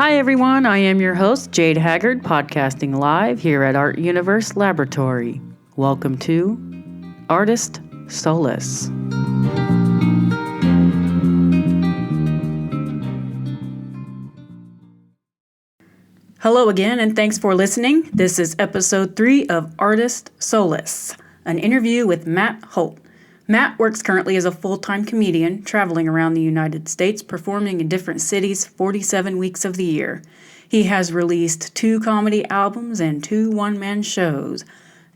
Hi, everyone. I am your host, Jade Haggard, podcasting live here at Art Universe Laboratory. Welcome to Artist Solace. Hello again, and thanks for listening. This is episode 3 of Artist Solace, an interview with Matt Holt. Matt works currently as a full-time comedian, traveling around the United States, performing in different cities 47 weeks of the year. He has released 2 comedy albums and 2 one-man shows.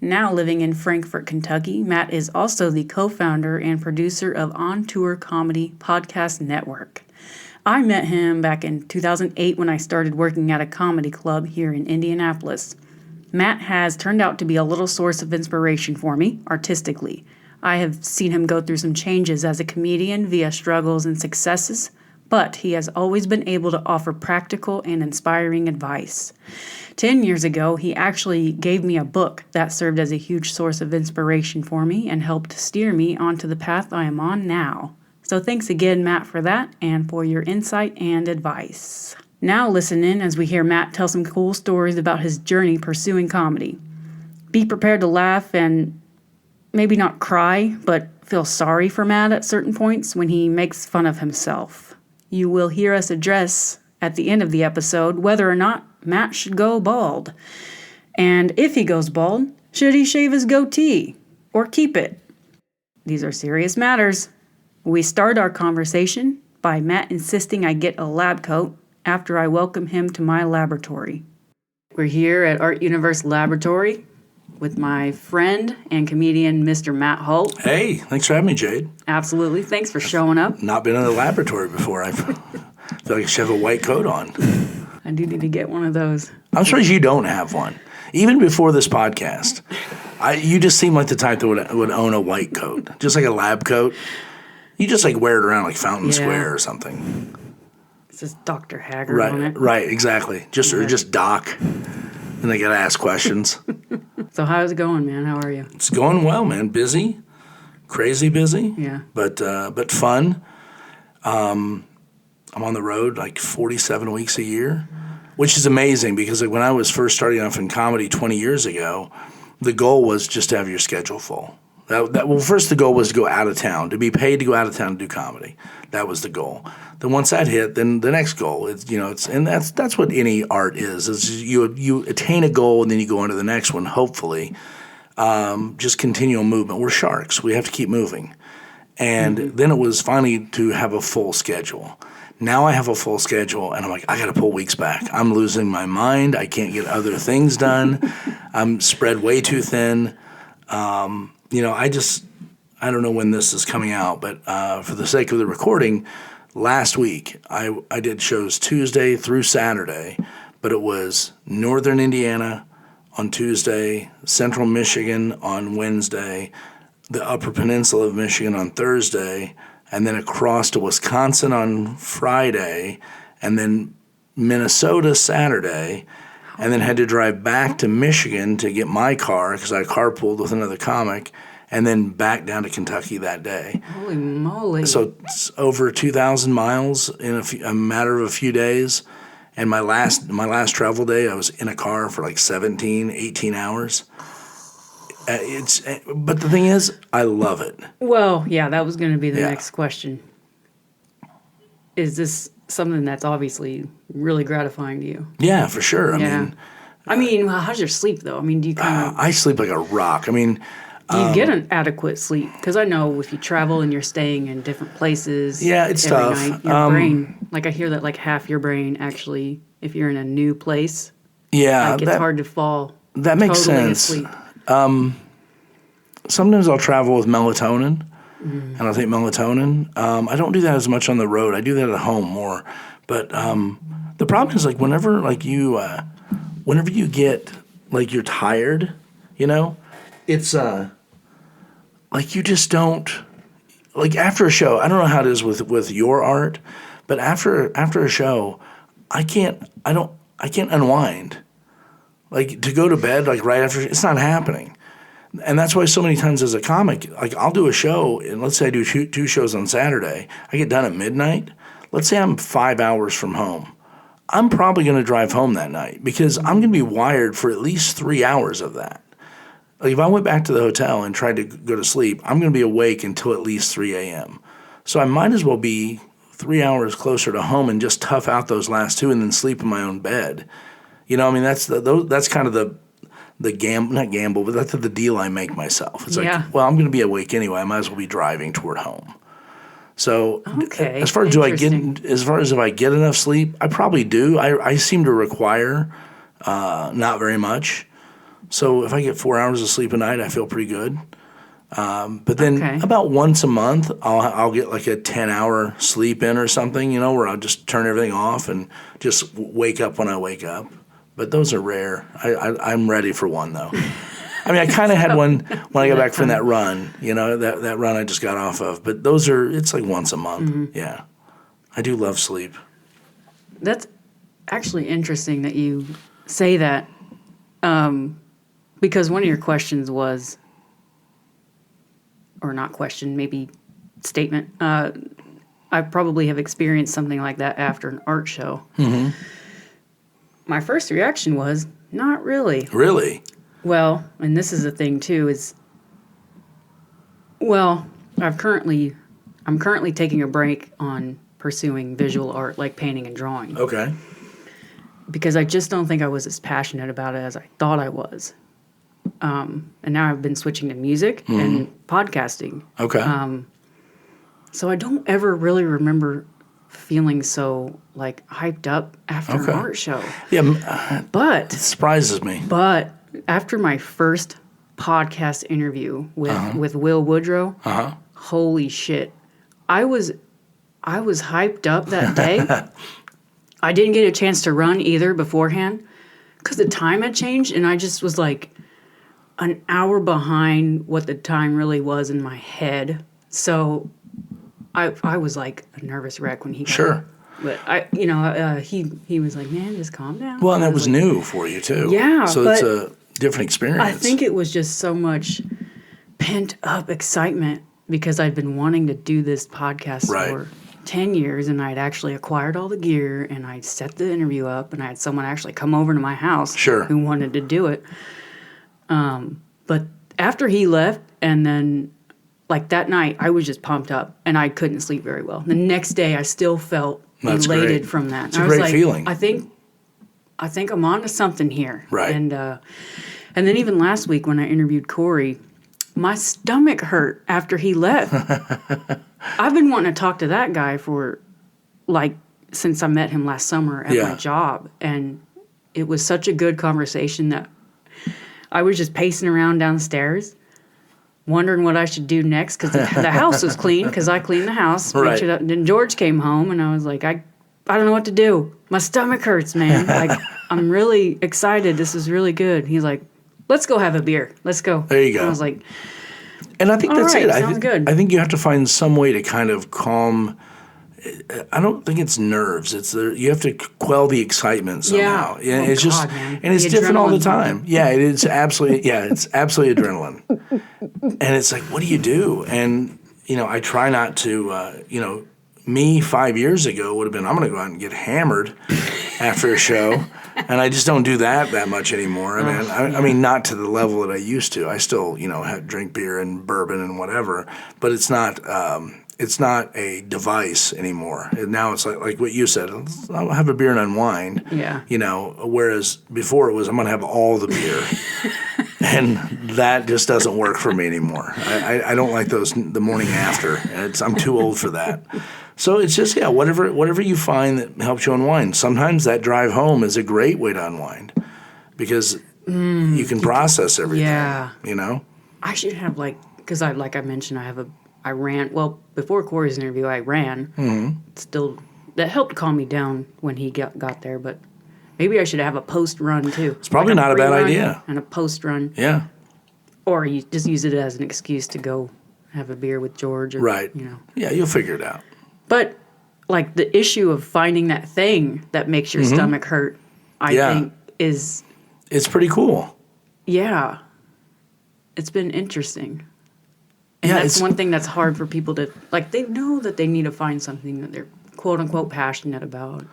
Now living in Frankfort, Kentucky, Matt is also the co-founder and producer of On Tour Comedy Podcast Network. I met him back in 2008 when I started working at a comedy club here in Indianapolis. Matt has turned out to be a little source of inspiration for me, artistically. I have seen him go through some changes as a comedian via struggles and successes, but he has always been able to offer practical and inspiring advice. 10 years ago, he actually gave me a book that served as a huge source of inspiration for me and helped steer me onto the path I am on now. So thanks again, Matt, for that and for your insight and advice. Now listen in as we hear Matt tell some cool stories about his journey pursuing comedy. Be prepared to laugh and maybe not cry, but feel sorry for Matt at certain points when he makes fun of himself. You will hear us address at the end of the episode whether or not Matt should go bald. And if he goes bald, should he shave his goatee or keep it? These are serious matters. We start our conversation by Matt insisting I get a lab coat after I welcome him to my laboratory. We're here at Art Universe Laboratory with my friend and comedian, Mr. Matt Holt. Hey, thanks for having me, Jade. Absolutely. Thanks for showing up. Not been in a laboratory before. I feel like I should have a white coat on. I do need to get one of those. I'm surprised you don't have one. Even before this podcast, you just seem like the type that would own a white coat. Just like a lab coat. You just like wear it around like Fountain Square or something. It says Dr. Haggard on it. Right, exactly. Or just Doc. And they got to ask questions. So how's it going, man? How are you? It's going well, man. Busy, crazy busy. Yeah. But fun. I'm on the road like 47 weeks a year, which is amazing because like when I was first starting off in comedy 20 years ago, the goal was just to have your schedule full. First the goal was to go out of town, to be paid to go out of town and do comedy. That was the goal. Then once that hit, then the next goal and that's what any art is you attain a goal and then you go on to the next one. Hopefully, just continual movement. We're sharks. We have to keep moving. And then it was finally to have a full schedule. Now I have a full schedule, and I'm like, I got to pull weeks back. I'm losing my mind. I can't get other things done. I'm spread way too thin. I don't know when this is coming out, but for the sake of the recording, last week I did shows Tuesday through Saturday, but it was Northern Indiana on Tuesday, Central Michigan on Wednesday, the Upper Peninsula of Michigan on Thursday, and then across to Wisconsin on Friday, and then Minnesota Saturday, and then had to drive back to Michigan to get my car because I carpooled with another comic, and then back down to Kentucky that day. Holy moly. So it's over 2,000 miles in a matter of a few days. And my last travel day, I was in a car for like 17, 18 hours. But the thing is, I love it. Well, yeah, that was going to be the next question. Is this something that's obviously really gratifying to you? Yeah, for sure. I mean, how's your sleep, though? I mean, do you kind of... I sleep like a rock. I mean... Do you get an adequate sleep? Because I know if you travel and you're staying in different places... Yeah, it's every tough. Night, your brain... Like, I hear that, like, half your brain, actually, if you're in a new place... Yeah, like, it's hard to fall that makes totally sense. asleep. Sometimes I'll travel with melatonin, and I'll take melatonin. I don't do that as much on the road. I do that at home more. But the problem is, like, whenever you get, like, you're tired, it's, like, you just don't, like, after a show, I don't know how it is with your art, but after a show, I can't unwind. Like, to go to bed, like, right after, it's not happening. And that's why so many times as a comic, like, I'll do a show, and let's say I do two shows on Saturday. I get done at midnight. Let's say I'm 5 hours from home. I'm probably going to drive home that night because I'm going to be wired for at least 3 hours of that. Like if I went back to the hotel and tried to go to sleep, I'm going to be awake until at least 3 a.m. So I might as well be 3 hours closer to home and just tough out those last 2 and then sleep in my own bed. You know, I mean, that's kind of the gamble, not gamble, but that's the deal I make myself. It's like, well, I'm going to be awake anyway. I might as well be driving toward home. So as far as if I get enough sleep, I probably do. I seem to require not very much. So if I get 4 hours of sleep a night, I feel pretty good. But then about once a month, I'll get like a 10-hour sleep in or something, you know, where I'll just turn everything off and just wake up when I wake up. But those are rare. I'm ready for one, though. I mean, I kind of had one when I got back from that run, you know, that run I just got off of. But it's like once a month. Mm-hmm. Yeah. I do love sleep. That's actually interesting that you say that because one of your questions was, or not question, maybe statement, I probably have experienced something like that after an art show. Mm-hmm. My first reaction was, not really. Really? Well, and this is the thing too, I'm currently taking a break on pursuing visual art like painting and drawing. Okay. Because I just don't think I was as passionate about it as I thought I was. And now I've been switching to music and podcasting. Okay. So I don't ever really remember feeling so like hyped up after an art show. Yeah, but it surprises me. But after my first podcast interview with Will Woodrow, holy shit, I was hyped up that day. I didn't get a chance to run either beforehand because the time had changed, and I just was like an hour behind what the time really was in my head. So I was like a nervous wreck when he got Sure. But he was like, man, just calm down. Well, and that was new for you too. Yeah. So it's a different experience. I think it was just so much pent up excitement because I'd been wanting to do this podcast for 10 years, and I'd actually acquired all the gear, and I'd set the interview up, and I had someone actually come over to my house who wanted to do it. But after he left, and then like that night, I was just pumped up, and I couldn't sleep very well. The next day, I still felt elated from that. It's a great feeling. I think I'm on to something here. Right. And then even last week when I interviewed Corey, my stomach hurt after he left. I've been wanting to talk to that guy for since I met him last summer at my job, and it was such a good conversation that I was just pacing around downstairs, wondering what I should do next because the house was clean because I cleaned the house. Right. Then George came home, and I was like, I don't know what to do. My stomach hurts, man. Like, I'm really excited. This is really good. He's like, let's go have a beer. Let's go. There you go. And I was like, and I think that's right, it. Sounds good. I think you have to find some way to kind of calm. I don't think it's nerves. You have to quell the excitement somehow. Yeah. And it's man. And it's different all the time. Yeah, it is absolutely. Yeah, it's absolutely adrenaline. And it's like, what do you do? And I try not to. Me 5 years ago would have been, I'm going to go out and get hammered after a show, and I just don't do that much anymore. I mean, not to the level that I used to. I still, drink beer and bourbon and whatever, but it's not a device anymore. And now it's like what you said, I'll have a beer and unwind. Yeah. Whereas before it was, I'm going to have all the beer. And that just doesn't work for me anymore. I don't like those the morning after. I'm too old for that. So it's just, whatever you find that helps you unwind. Sometimes that drive home is a great way to unwind because you can process everything. Yeah. I should have because I mentioned, I ran, before Corey's interview, I ran. Mm-hmm. Still, that helped calm me down when he got there, but maybe I should have a post-run, too. It's probably not a bad idea. And a post-run. Yeah. Or you just use it as an excuse to go have a beer with George. Or, right. Yeah, you'll figure it out. But, the issue of finding that thing that makes your stomach hurt, I think, is... It's pretty cool. Yeah. It's been interesting. And that's one thing that's hard for people to... they know that they need to find something that they're quote-unquote passionate about.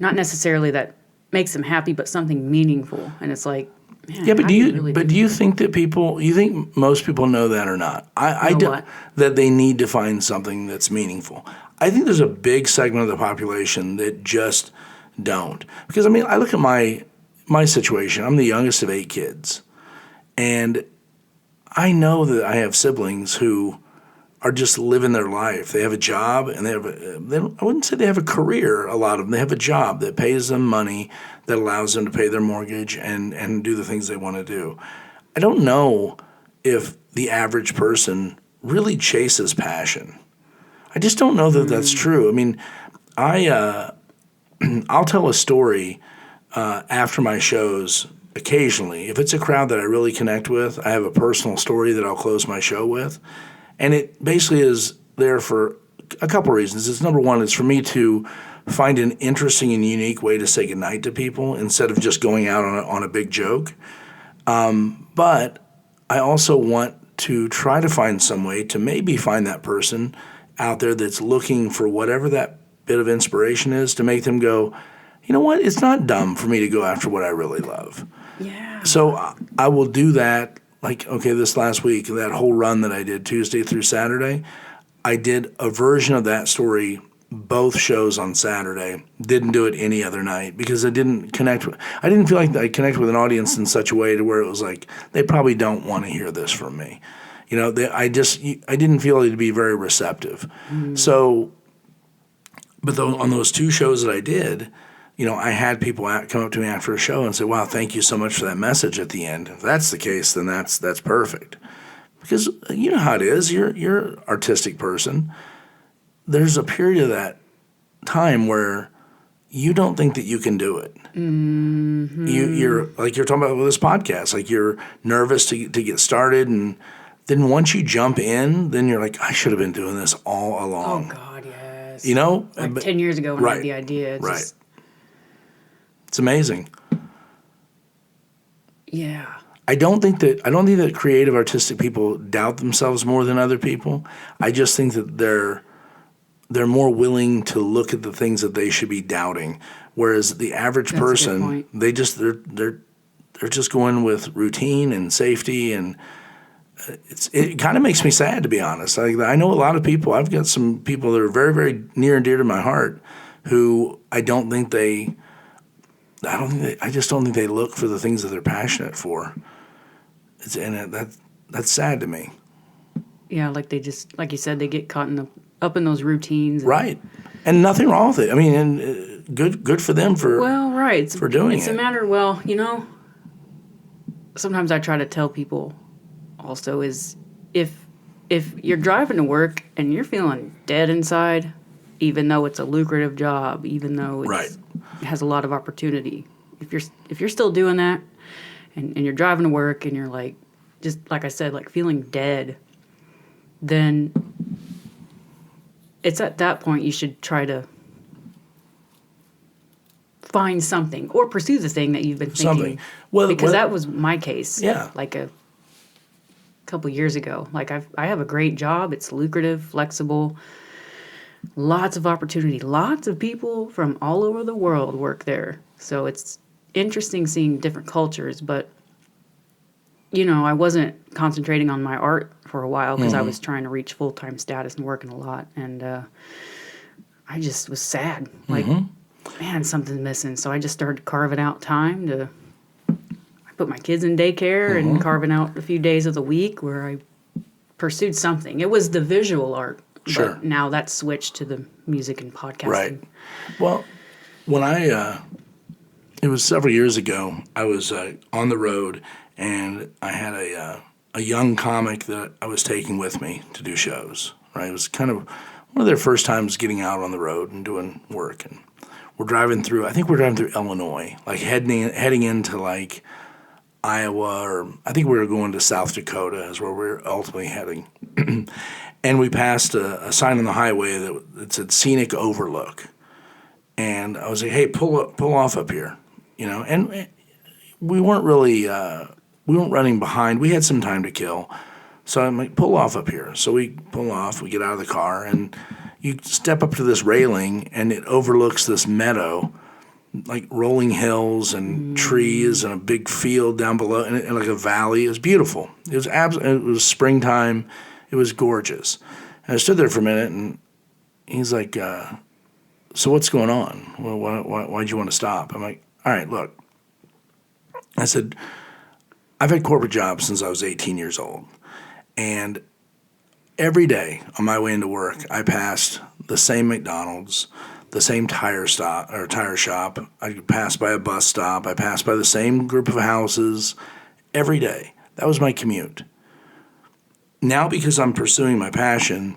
not necessarily that makes them happy, but something meaningful. And it's like, man, Yeah, but how do you really but do you think that you think most people know that or not? I Know do what? that they need to find something that's meaningful. I think there's a big segment of the population that just don't. Because I mean, I look at my situation. I'm the youngest of 8 kids. And I know that I have siblings who are just living their life. They have a job, and I wouldn't say they have a career, a lot of them. They have a job that pays them money, that allows them to pay their mortgage and do the things they want to do. I don't know if the average person really chases passion. I just don't know that that's true. I mean, I'll tell a story after my shows occasionally. If it's a crowd that I really connect with, I have a personal story that I'll close my show with. And it basically is there for a couple reasons. It's number one, it's for me to find an interesting and unique way to say goodnight to people instead of just going out on a big joke. But I also want to try to find some way to maybe find that person out there that's looking for whatever that bit of inspiration is to make them go, you know what, it's not dumb for me to go after what I really love. Yeah. So I will do that. Like, okay, this last week, that whole run that I did Tuesday through Saturday, I did a version of that story both shows on Saturday. Didn't do it any other night because I didn't feel like I connected with an audience in such a way to where it was like, they probably don't want to hear this from me. You know, I didn't feel it to be very receptive. So, but on those 2 shows that I did, you know, I had people come up to me after a show and say, wow, thank you so much for that message at the end. If that's the case, then that's perfect. Because you know how it is. You're an artistic person. There's a period of that time where you don't think that you can do it. Mm-hmm. You're talking about with this podcast. Like, you're nervous to get started, and then once you jump in, then you're like, I should have been doing this all along. Oh, God, yes. You know? Like 10 years ago when I had the idea. Right. It's amazing. Yeah. I don't think that creative, artistic people doubt themselves more than other people. I just think that they're more willing to look at the things that they should be doubting, whereas the average person, they're just going with routine and safety, and it kind of makes me sad, to be honest. I know a lot of people. I've got some people that are very, very near and dear to my heart who I just don't think they look for the things that they're passionate for. That's sad to me. Yeah, like they just, like you said, they get caught up in those routines. Right. And nothing wrong with it. I mean, and good for them for doing it. It's a matter, well, you know, sometimes I try to tell people also is if you're driving to work and you're feeling dead inside, even though it's a lucrative job, even though it has a lot of opportunity, if you're still doing that and you're driving to work and you're like, just like I said, like feeling dead, then it's at that point you should try to find something or pursue the thing that you've been thinking. Because that was my case. Yeah. Like a couple years ago. Like I have a great job. It's lucrative, flexible, lots of opportunity. Lots of people from all over the world work there. So it's interesting seeing different cultures, but you know, I wasn't concentrating on my art for a while because I was trying to reach full-time status and working a lot. And I just was sad. Like, man, something's missing. So I just started carving out time I put my kids in daycare and carving out a few days of the week where I pursued something. It was the visual art. Sure. But now that's switched to the music and podcasting. Right. Well, when it was several years ago, I was on the road, and I had a young comic that I was taking with me to do shows. Right, it was kind of one of their first times getting out on the road and doing work. And we're driving through. I think we're driving through Illinois, like heading into like Iowa, or I think we were going to South Dakota is where we were ultimately heading. And we passed a sign on the highway that said "Scenic Overlook," and I was like, "Hey, pull off up here," you know. And we weren't really we weren't running behind. We had some time to kill, so I'm like, "Pull off up here." So we pull off. We get out of the car, and you step up to this railing, and it overlooks this meadow like rolling hills and trees and a big field down below and like a valley. It was beautiful. It was it was springtime. It was gorgeous. And I stood there for a minute, and he's like, so what's going on? Well, why'd you want to stop? I'm like, all right, look. I said, I've had corporate jobs since I was 18 years old. And every day on my way into work, I passed the same McDonald's, the same tire shop. I passed by a bus stop. I passed by the same group of houses every day. That was my commute. Now, because I'm pursuing my passion,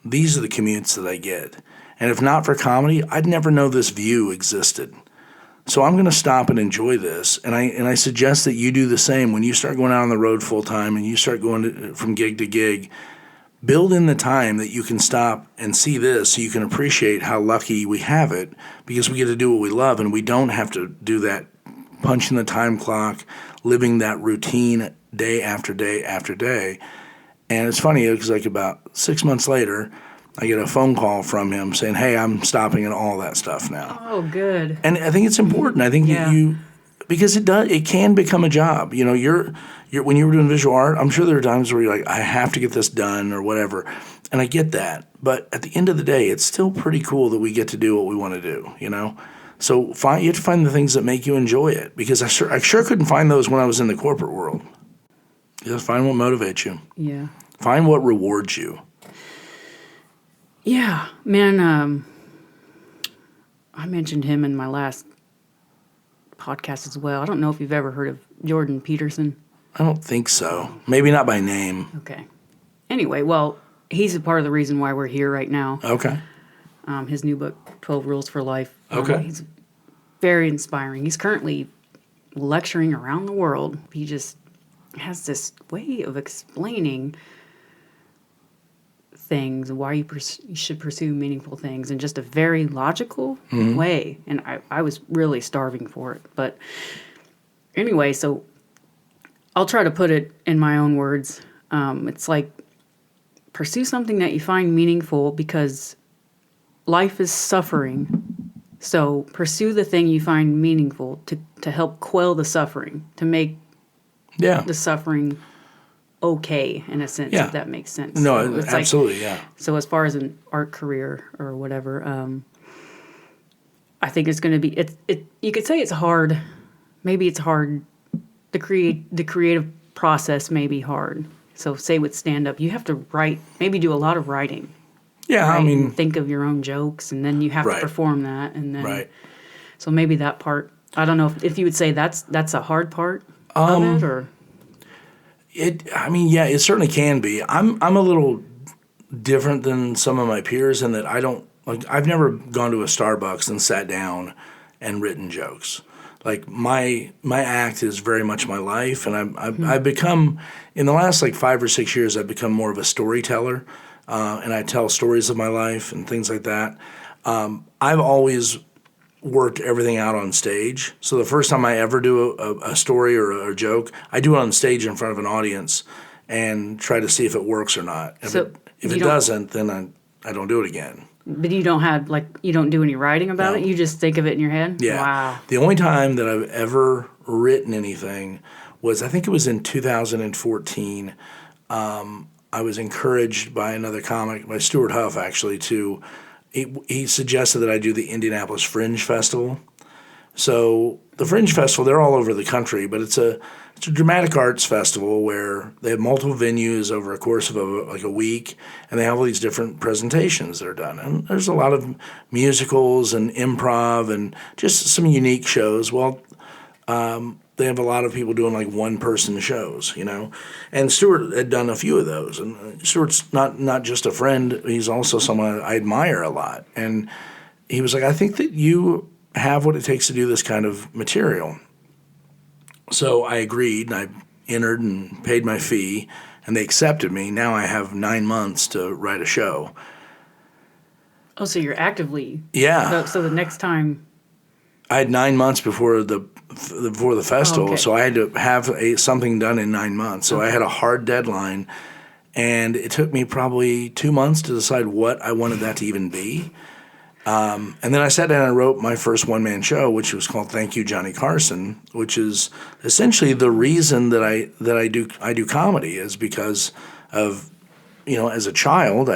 these are the commutes that I get. And if not for comedy, I'd never know this view existed. So I'm going to stop and enjoy this. And I suggest that you do the same. When you start going out on the road full time and you start going from gig to gig, build in the time that you can stop and see this so you can appreciate how lucky we have it, because we get to do what we love and we don't have to do that punching the time clock, living that routine day after day after day. And it's funny because like about 6 months later, I get a phone call from him saying, hey, I'm stopping and all that stuff now. Oh, good. And I think it's important. I think you because it can become a job. You know, you're when you were doing visual art, I'm sure there are times where you're like, I have to get this done or whatever. And I get that. But at the end of the day, it's still pretty cool that we get to do what we want to do, you know? So you have to find the things that make you enjoy it, because I sure couldn't find those when I was in the corporate world. Just find what motivates you. Yeah. Find what rewards you. Yeah, man, I mentioned him in my last podcast as well. I don't know if you've ever heard of Jordan Peterson. I don't think so. Maybe not by name. Okay. Anyway, well, he's a part of the reason why we're here right now. Okay. His new book, 12 Rules for Life. Okay. He's very inspiring. He's currently lecturing around the world. He just has this way of explaining things, why you should pursue meaningful things in just a very logical way. And I was really starving for it. But anyway, so I'll try to put it in my own words. It's like, pursue something that you find meaningful, because life is suffering. So pursue the thing you find meaningful to help quell the suffering, to make the suffering okay, in a sense, if that makes sense. No, so it's absolutely, yeah. So as far as an art career or whatever, I think it's going to be, you could say it's hard. Maybe it's hard. The creative process may be hard. So say with stand-up, you have to write, maybe do a lot of writing. Yeah, right? I mean. And think of your own jokes, and then you have to perform that. And then, so maybe that part, I don't know if you would say that's a hard part of it, or... It certainly can be. I'm a little different than some of my peers in that I've never gone to a Starbucks and sat down and written jokes. Like my act is very much my life, and I've become, in the last 5 or 6 years, I've become more of a storyteller, and I tell stories of my life and things like that. I've always worked everything out on stage. So the first time I ever do a story or a joke, I do it on stage in front of an audience and try to see if it works or not. If it doesn't, then I don't do it again. But you don't have, you don't do any writing about it? You just think of it in your head? Yeah. Wow. The only time that I've ever written anything was, I think it was in 2014. I was encouraged by another comic, by Stuart Huff, actually, he suggested that I do the Indianapolis Fringe Festival. So the Fringe Festival, they're all over the country, but it's a dramatic arts festival where they have multiple venues over a course of a week, and they have all these different presentations that are done. And there's a lot of musicals and improv and just some unique shows. Well, they have a lot of people doing one-person shows, you know. And Stuart had done a few of those. And Stuart's not just a friend, he's also someone I admire a lot. And he was like, I think that you have what it takes to do this kind of material. So I agreed, and I entered and paid my fee, and they accepted me. Now I have 9 months to write a show. Oh, so you're actively... Yeah. So the next time... I had 9 months before the festival, so I had to have something done in 9 months. So I had a hard deadline, and it took me probably 2 months to decide what I wanted that to even be. And then I sat down and wrote my first one-man show, which was called Thank You, Johnny Carson, which is essentially the reason that I do comedy is because of, as a child,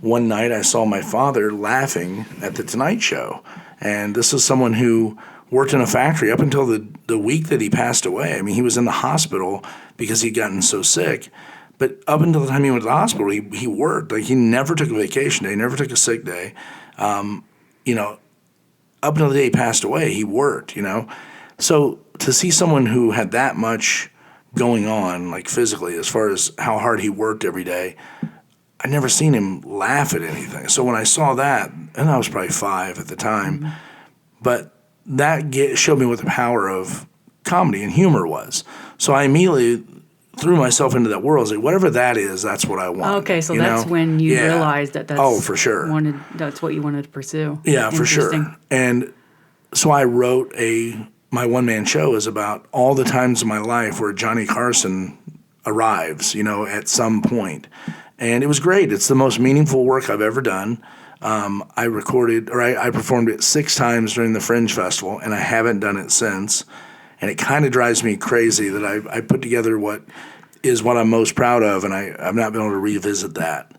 one night I saw my father laughing at the Tonight Show. And this is someone who worked in a factory up until the week that he passed away. I mean, he was in the hospital because he'd gotten so sick. But up until the time he went to the hospital, he worked. Like, he never took a vacation day, never took a sick day. Up until the day he passed away, he worked, So to see someone who had that much going on, like physically, as far as how hard he worked every day, I'd never seen him laugh at anything. So when I saw that, and I was probably 5 at the time, but that showed me what the power of comedy and humor was. So I immediately threw myself into that world. I was like, whatever that is, that's what I want. Okay, so that's when you realized that's for sure. That's what you wanted to pursue. Yeah, for sure. And so I wrote my one-man show is about all the times in my life where Johnny Carson arrives, at some point. And it was great. It's the most meaningful work I've ever done. I performed it 6 times during the Fringe Festival, and I haven't done it since. And it kind of drives me crazy that I put together what I'm most proud of, and I've not been able to revisit that.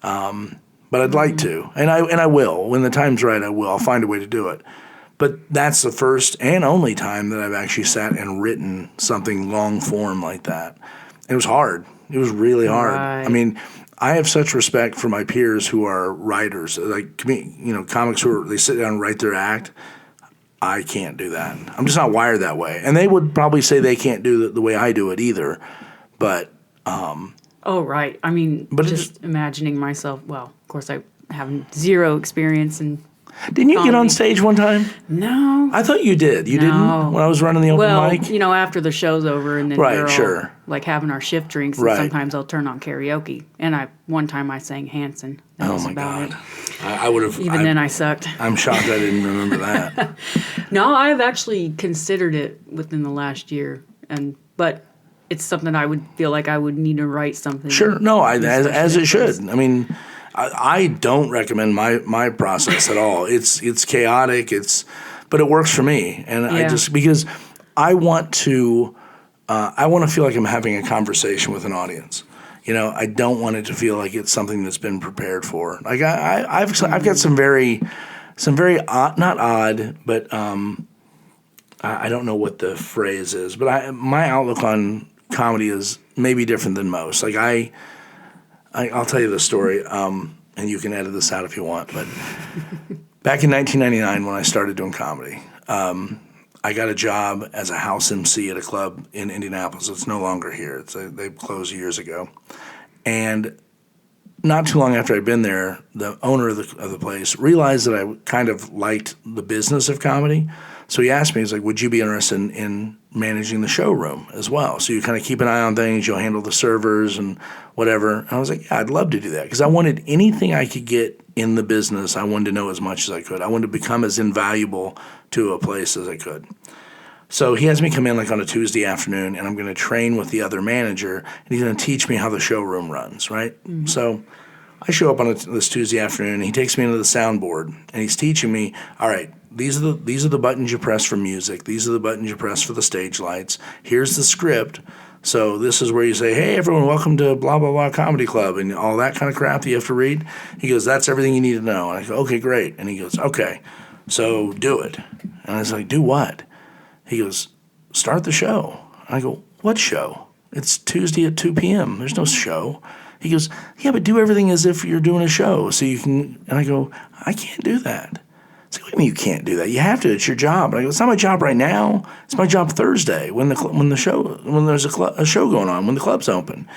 But I'd like to, and I will. When the time's right, I will. I'll find a way to do it. But that's the first and only time that I've actually sat and written something long form like that. It was hard. It was really hard. Right. I mean, I have such respect for my peers who are writers, like comics they sit down and write their act. I can't do that. I'm just not wired that way. And they would probably say they can't do it the way I do it either. But oh, right. I mean, just imagining myself. Well, of course, I have 0 experience in. Didn't you comedy. get on stage one time? No. I thought you did. You didn't? When I was running the open mic? Well, after the show's over and then right, we're all, sure. like having our shift drinks, and sometimes I'll turn on karaoke. And one time I sang Hanson. That was about God. It. I would have. Then I sucked. I'm shocked I didn't remember that. No, I've actually considered it within the last year, but it's something I would feel like I would need to write something. Sure. No, as it should. I mean, I don't recommend my process at all. It's chaotic. But it works for me, and I just because I want to feel like I'm having a conversation with an audience. I don't want it to feel like it's something that's been prepared for. Like I've got some very odd, not odd, but I don't know what the phrase is, but my outlook on comedy is maybe different than most. Like I'll tell you the story, and you can edit this out if you want. But back in 1999, when I started doing comedy, I got a job as a house MC at a club in Indianapolis. It's no longer here. They closed years ago. And not too long after I'd been there, the owner of the place realized that I kind of liked the business of comedy. So he asked me, he's like, would you be interested in managing the showroom as well? So you kind of keep an eye on things, you'll handle the servers and whatever. And I was like, yeah, I'd love to do that. Because I wanted anything I could get in the business, I wanted to know as much as I could. I wanted to become as invaluable to a place as I could. So he has me come in like on a Tuesday afternoon, and I'm going to train with the other manager, and he's going to teach me how the showroom runs, right? Mm-hmm. So I show up on this Tuesday afternoon, and he takes me into the soundboard, and he's teaching me, all right, these are the buttons you press for music. These are the buttons you press for the stage lights. Here's the script. So this is where you say, hey, everyone, welcome to blah, blah, blah comedy club, and all that kind of crap that you have to read. He goes, that's everything you need to know. And I go, okay, great. And he goes, okay, so do it. And I was like, do what? He goes, start the show. And I go, what show? It's Tuesday at 2 p.m. There's no show. He goes, yeah, but do everything as if you're doing a show so you can. And I go, I can't do that. It's like, what do you mean you can't do that? You have to. It's your job. And I go, it's not my job right now. It's my job Thursday when there's a show going on, when the club's open.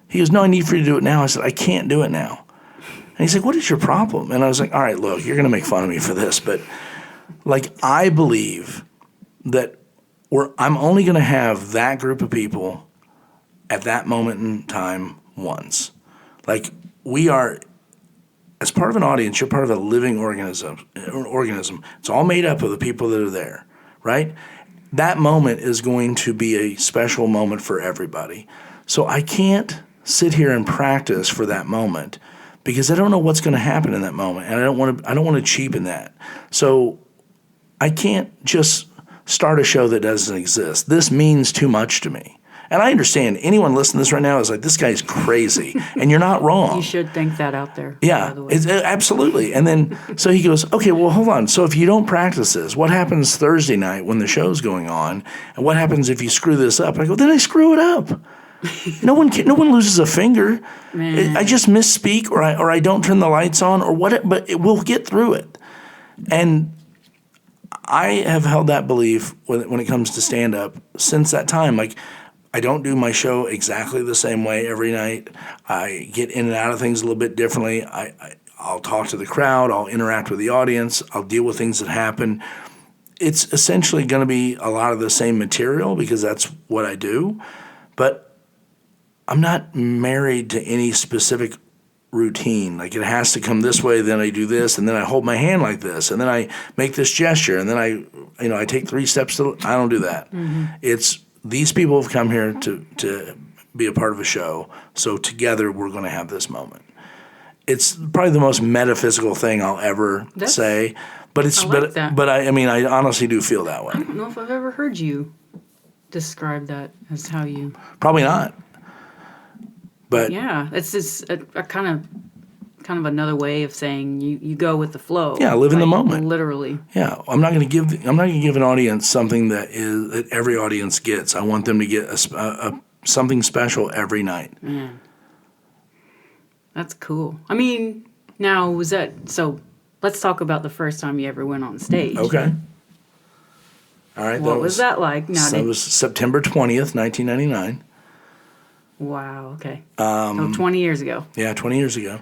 He goes, no, I need for you to do it now. I said, I can't do it now. And he's like, what is your problem? And I was like, all right, look, you're going to make fun of me for this, but like I believe that I'm only going to have that group of people at that moment in time once. Like we are, as part of an audience, you're part of a living organism. It's all made up of the people that are there, right? That moment is going to be a special moment for everybody. So I can't sit here and practice for that moment because I don't know what's going to happen in that moment, and I don't want to cheapen that. So I can't just start a show that doesn't exist. This means too much to me. And I understand anyone listening to this right now is like, this guy's crazy, and you're not wrong. You should think that out there. Yeah, by the way. Absolutely. And then, so he goes, okay, well, hold on. So if you don't practice this, what happens Thursday night when the show's going on? And what happens if you screw this up? And I go, then I screw it up. No one loses a finger. I just misspeak, or I don't turn the lights on, or what. But we'll get through it. And I have held that belief when it comes to stand up since that time. Like, I don't do my show exactly the same way every night. I get in and out of things a little bit differently. I'll talk to the crowd. I'll interact with the audience. I'll deal with things that happen. It's essentially going to be a lot of the same material because that's what I do. But I'm not married to any specific routine. Like, it has to come this way, then I do this, and then I hold my hand like this, and then I make this gesture, and then I take 3 steps to. I don't do that. Mm-hmm. It's these people have come here to be a part of a show, so together we're going to have this moment. It's probably the most metaphysical thing I'll ever say, but it's I honestly do feel that way. I don't know if I've ever heard you describe that as how you. Probably not. But yeah, it's just a kind of another way of saying you go with the flow. Yeah, live in the moment. Literally. Yeah, I'm not going to give an audience something that every audience gets. I want them to get something special every night. Yeah. That's cool. I mean, now was that so? Let's talk about the first time you ever went on stage. Okay. All right. What was that like? Now, it was September 20th, 1999. Wow. Okay. 20 years ago. Yeah, 20 years ago.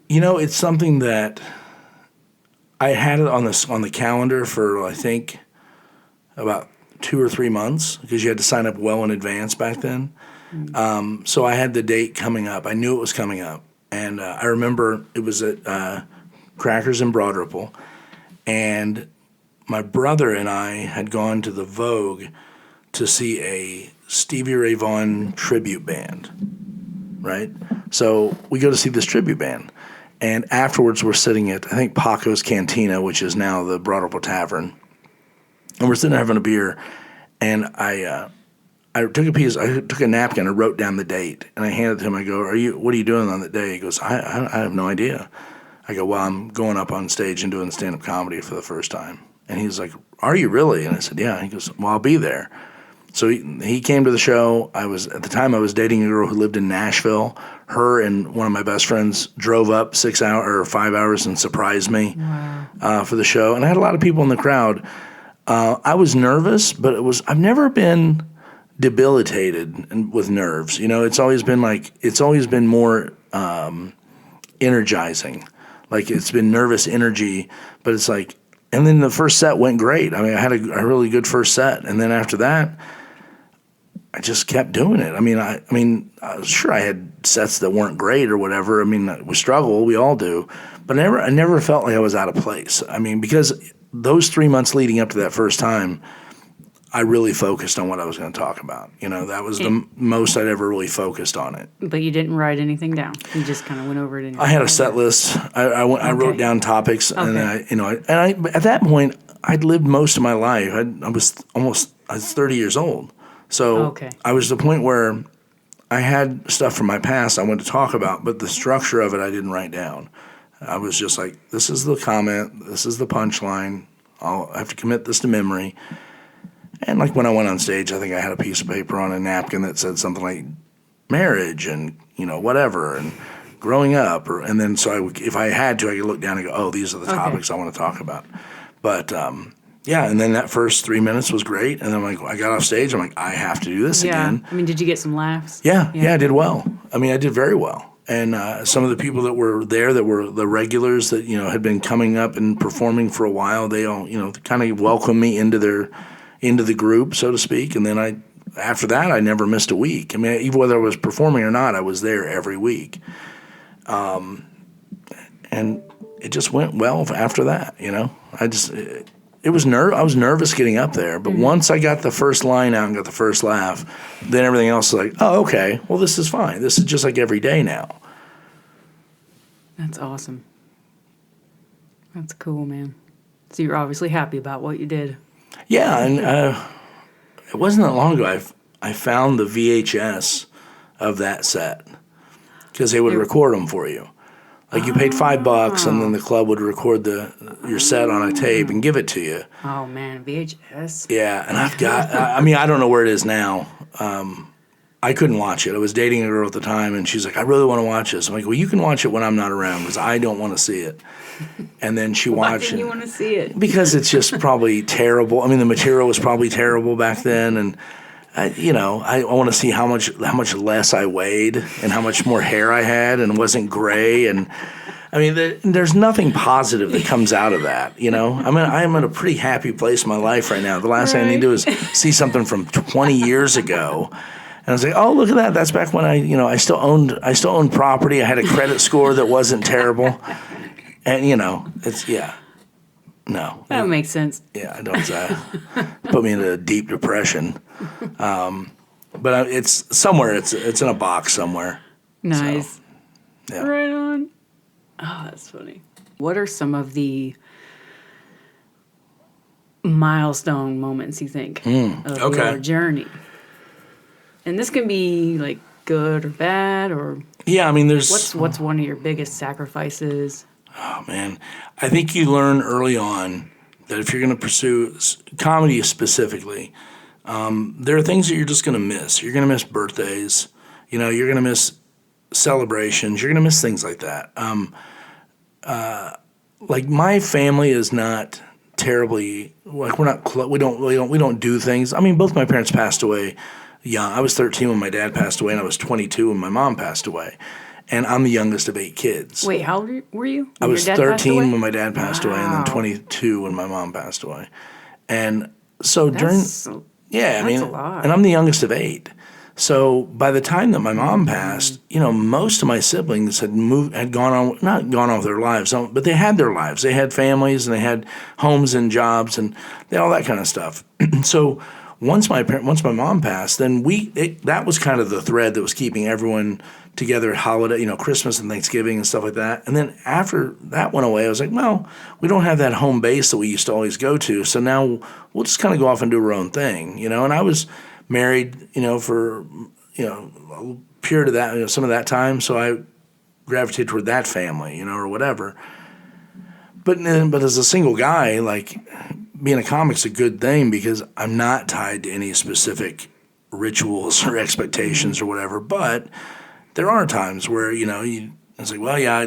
It's something that I had it on the calendar for, I think, about 2 or 3 months because you had to sign up well in advance back then. Mm-hmm. So I had the date coming up. I knew it was coming up. And I remember it was at Crackers in Broad Ripple. And my brother and I had gone to the Vogue to see a Stevie Ray Vaughan tribute band, right? So we go to see this tribute band, and afterwards we're sitting at, I think, Paco's Cantina, which is now the Broad Ripple Tavern, and we're sitting there having a beer, and I took a napkin and wrote down the date, and I handed it to him. I go, what are you doing on that day? He goes, I have no idea. I go, well, I'm going up on stage and doing stand-up comedy for the first time. And he's like, are you really? And I said, yeah. He goes, well, I'll be there. So he came to the show. At the time I was dating a girl who lived in Nashville. Her and one of my best friends drove up 5 hours and surprised me for the show. And I had a lot of people in the crowd. I was nervous, but I've never been debilitated with nerves. It's always been more energizing. Like, it's been nervous energy, but it's like, and then the first set went great. I mean, I had a really good first set, and then after that, I just kept doing it. Sure, I had sets that weren't great or whatever. I mean, we struggle, we all do, but I never felt like I was out of place. I mean, because those 3 months leading up to that first time, I really focused on what I was going to talk about. That was the most I'd ever really focused on it. But you didn't write anything down. You just kind of went over it. I had a set list. I wrote down topics, and I at that point I'd lived most of my life. I was 30 years old, so I was at the point where I had stuff from my past I wanted to talk about, but the structure of it I didn't write down. I was just like, this is the comment, this is the punchline. I'll have to commit this to memory. And like when I went on stage, I think I had a piece of paper on a napkin that said something like marriage and, whatever, and growing up. And then if I had to, I could look down and go, oh, these are the topics I want to talk about. But, and then that first 3 minutes was great. And then I got off stage. I'm like, I have to do this again. I mean, did you get some laughs? Yeah, I did well. I mean, I did very well. And some of the people that were there that were the regulars that, had been coming up and performing for a while, they all, kind of welcomed me into the group, so to speak. And then after that, I never missed a week. I mean, even whether I was performing or not, I was there every week. And it just went well after that, I was nervous getting up there, but once I got the first line out and got the first laugh, then everything else was like, oh, okay, well, this is fine. This is just like every day now. That's awesome. That's cool, man. So you're obviously happy about what you did. Yeah, and it wasn't that long ago I found the VHS of that set because they would record them for you. Like you paid $5 and then the club would record your set on a tape and give it to you. Oh man, VHS. Yeah, and I've got, I don't know where it is now. I couldn't watch it. I was dating a girl at the time and she's like, I really want to watch this. I'm like, well, you can watch it when I'm not around because I don't want to see it. And then she watched it. Why didn't you want to see it? Because it's just probably terrible. I mean, the material was probably terrible back then, and I want to see how much less I weighed and how much more hair I had and wasn't gray. And I mean, there's nothing positive that comes out of that. I mean, I'm in a pretty happy place in my life right now. The last thing I need to do is see something from 20 years ago. And I was like, oh, look at that. That's back when I still owned property. I had a credit score that wasn't terrible. And, it's, no. That makes sense. Yeah, I don't put me into a deep depression. But it's somewhere. It's in a box somewhere. Nice. So, yeah. Right on. Oh, that's funny. What are some of the milestone moments you think of your journey? And this can be like good or bad, or yeah. I mean, there's what's one of your biggest sacrifices? Oh man, I think you learn early on that if you're going to pursue comedy specifically, there are things that you're just going to miss. You're going to miss birthdays. You're going to miss celebrations. You're going to miss things like that. Like my family is not terribly like we don't do things. I mean, both my parents passed away young. I was 13 when my dad passed away, and I was 22 when my mom passed away. And I'm the youngest of 8 kids. Wait, how old were you? I was 13 when my dad passed away, and then 22 when my mom passed away. And so that's a lot. And I'm the youngest of 8. So by the time that my mom passed, most of my siblings had not gone on with their lives, but they had their lives. They had families and they had homes and jobs and all that kind of stuff. So once my mom passed, then that was kind of the thread that was keeping everyone together at holiday, Christmas and Thanksgiving and stuff like that. And then after that went away, I was like, well, we don't have that home base that we used to always go to. So now we'll just kind of go off and do our own thing, And I was married, for, a period of that, some of that time. So I gravitated toward that family, or whatever. But as a single guy, like being a comic's a good thing because I'm not tied to any specific rituals or expectations or whatever. But there are times where, it's like, well, yeah,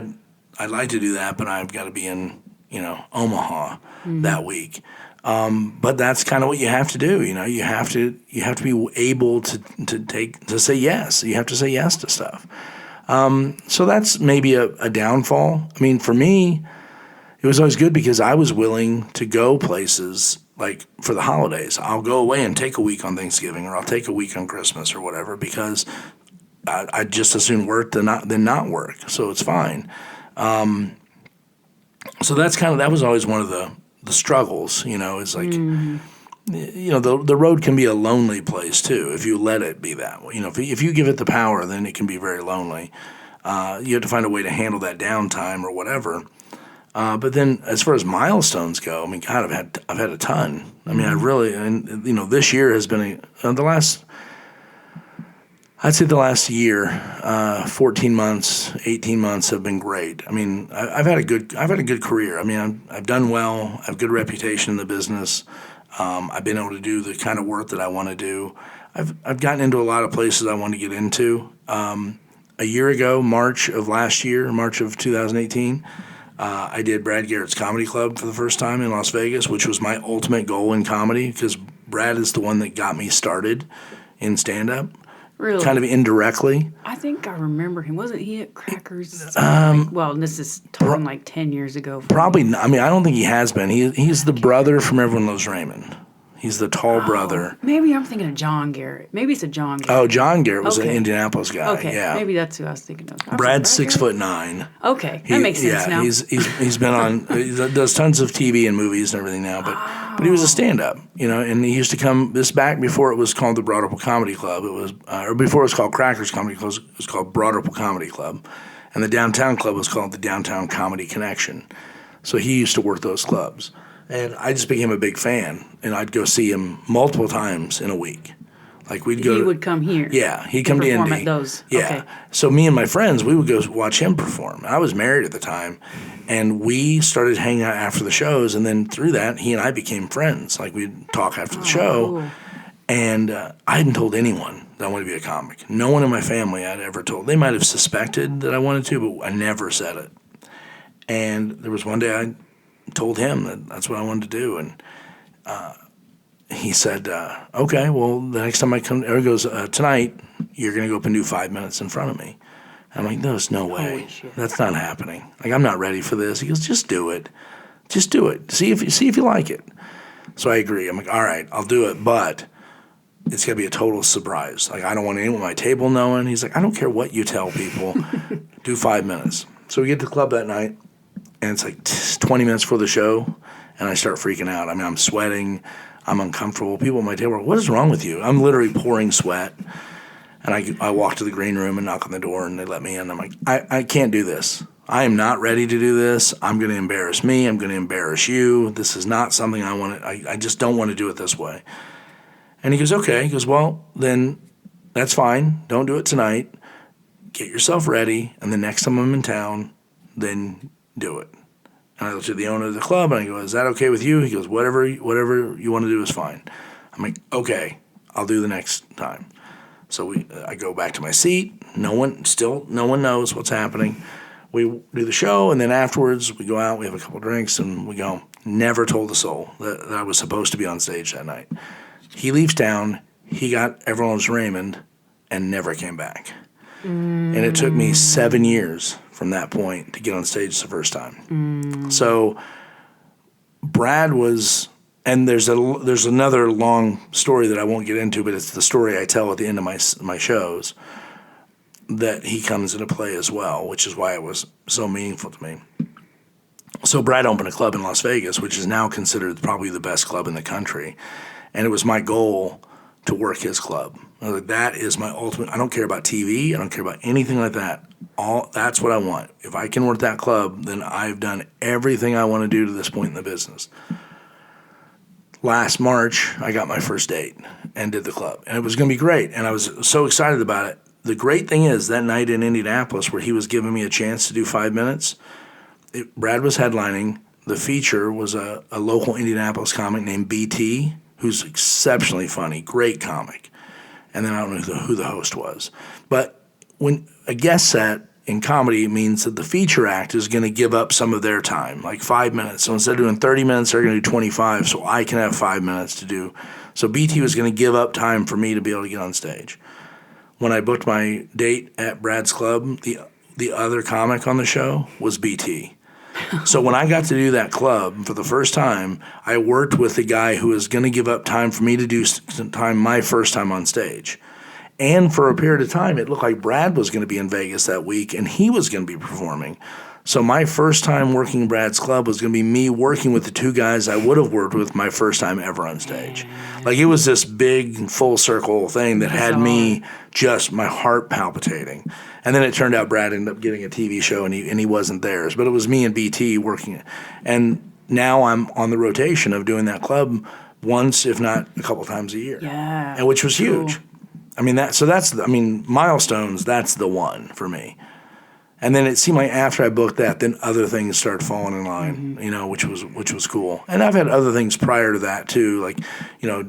I'd like to do that, but I've got to be in, Omaha that week. But that's kind of what you have to do. You have to be able to say yes. You have to say yes to stuff. So that's maybe a downfall. I mean, for me, it was always good because I was willing to go places like for the holidays. I'll go away and take a week on Thanksgiving, or I'll take a week on Christmas or whatever, because I'd just as soon work than not work. So it's fine. So that was always one of the struggles, is like, the road can be a lonely place too if you let it be that way. If you give it the power, then it can be very lonely. You have to find a way to handle that downtime or whatever. But then as far as milestones go, I mean, God, I've had a ton. I mean, this year has been I'd say the last year, 14 months, 18 months have been great. I mean, I've had a good career. I mean, I've done well. I have a good reputation in the business. I've been able to do the kind of work that I want to do. I've gotten into a lot of places I want to get into. A year ago, March of 2018, I did Brad Garrett's Comedy Club for the first time in Las Vegas, which was my ultimate goal in comedy because Brad is the one that got me started in stand-up. Really? Kind of indirectly. I think I remember him. Wasn't he at Crackers? This is talking like 10 years ago. Probably not. I mean, I don't think he has been. He's the brother from Everyone Loves Raymond. He's the tall brother. Maybe I'm thinking of John Garrett. Maybe it's a John Garrett. Oh, John Garrett was an Okay. Indianapolis guy. Okay, Yeah. maybe that's who I was thinking of. Brad's Brad 6'9". Okay, that makes sense now. He's been on, he does tons of TV and movies and everything now, but he was a stand-up, and he used to come, this back before it was called the Broad Ripple Comedy Club. It was, or before it was called Crackers Comedy Club, it was called Broad Ripple Comedy Club. And the downtown club was called the Downtown Comedy Connection. So he used to work those clubs. And I just became a big fan, and I'd go see him multiple times in a week. Like we'd go. He would come here. Yeah, he'd come to Indy. Perform at those. Yeah. Okay. So me and my friends, we would go watch him perform. I was married at the time, and we started hanging out after the shows. And then through that, he and I became friends. Like we'd talk after the show. Cool. And I hadn't told anyone that I wanted to be a comic. No one in my family I'd ever told. They might have suspected that I wanted to, but I never said it. And there was one day I told him that that's what I wanted to do, and he said, okay, well, the next time I come, he goes, tonight, you're going to go up and do 5 minutes in front of me. I'm like, there's no way. Holy shit. That's not happening. Like, I'm not ready for this. He goes, just do it. Just do it. See if you like it. So I agree. I'm like, all right, I'll do it, but it's going to be a total surprise. Like, I don't want anyone at my table knowing. He's like, I don't care what you tell people. Do 5 minutes. So we get to the club that night, and it's like 20 minutes before the show, and I start freaking out. I mean, I'm sweating. I'm uncomfortable. People at my table are, what is wrong with you? I'm literally pouring sweat. And I walk to the green room and knock on the door, and they let me in. I'm like, I can't do this. I am not ready to do this. I'm going to embarrass me. I'm going to embarrass you. This is not something I want to, I just don't want to do it this way. And he goes, okay. He goes, well, then that's fine. Don't do it tonight. Get yourself ready, and the next time I'm in town, then do it. And I looked at the owner of the club, and I go, is that okay with you? He goes, whatever you want to do is fine. I'm like, okay, I'll do the next time. So I go back to my seat. No one knows what's happening. We do the show, and then afterwards we go out, we have a couple drinks, and we go. Never told a soul that I was supposed to be on stage that night. He leaves town, he got everyone's Raymond, and never came back. And it took me 7 years from that point to get on stage the first time. So Brad was, and there's another long story that I won't get into, but it's the story I tell at the end of my shows, that he comes into play as well, which is why it was so meaningful to me. So Brad opened a club in Las Vegas, which is now considered probably the best club in the country. And it was my goal to work his club. I was like, that is my ultimate. I don't care about TV. I don't care about anything like that. That's what I want. If I can work that club, then I've done everything I want to do to this point in the business. Last March, I got my first date and did the club. And it was going to be great. And I was so excited about it. The great thing is that night in Indianapolis where he was giving me a chance to do 5 minutes, Brad was headlining. The feature was a local Indianapolis comic named BT, who's exceptionally funny, great comic. And then I don't know who the host was. But when a guest set in comedy means that the feature act is going to give up some of their time, like 5 minutes. So instead of doing 30 minutes, they're going to do 25, so I can have 5 minutes to do. So BT was going to give up time for me to be able to get on stage. When I booked my date at Brad's club, the other comic on the show was BT. So when I got to do that club for the first time, I worked with the guy who was going to give up time for me to do time my first time on stage. And for a period of time, it looked like Brad was going to be in Vegas that week, and he was going to be performing. So my first time working Brad's club was going to be me working with the two guys I would have worked with my first time ever on stage. Like, it was this big full circle thing that had me just my heart palpitating. And then it turned out Brad ended up getting a TV show, and he wasn't theirs. But it was me and BT working it. And now I'm on the rotation of doing that club once, if not a couple times a year. Yeah. And which was huge. I mean, milestones, that's the one for me. And then it seemed like after I booked that, then other things started falling in line, which was cool. And I've had other things prior to that too, like,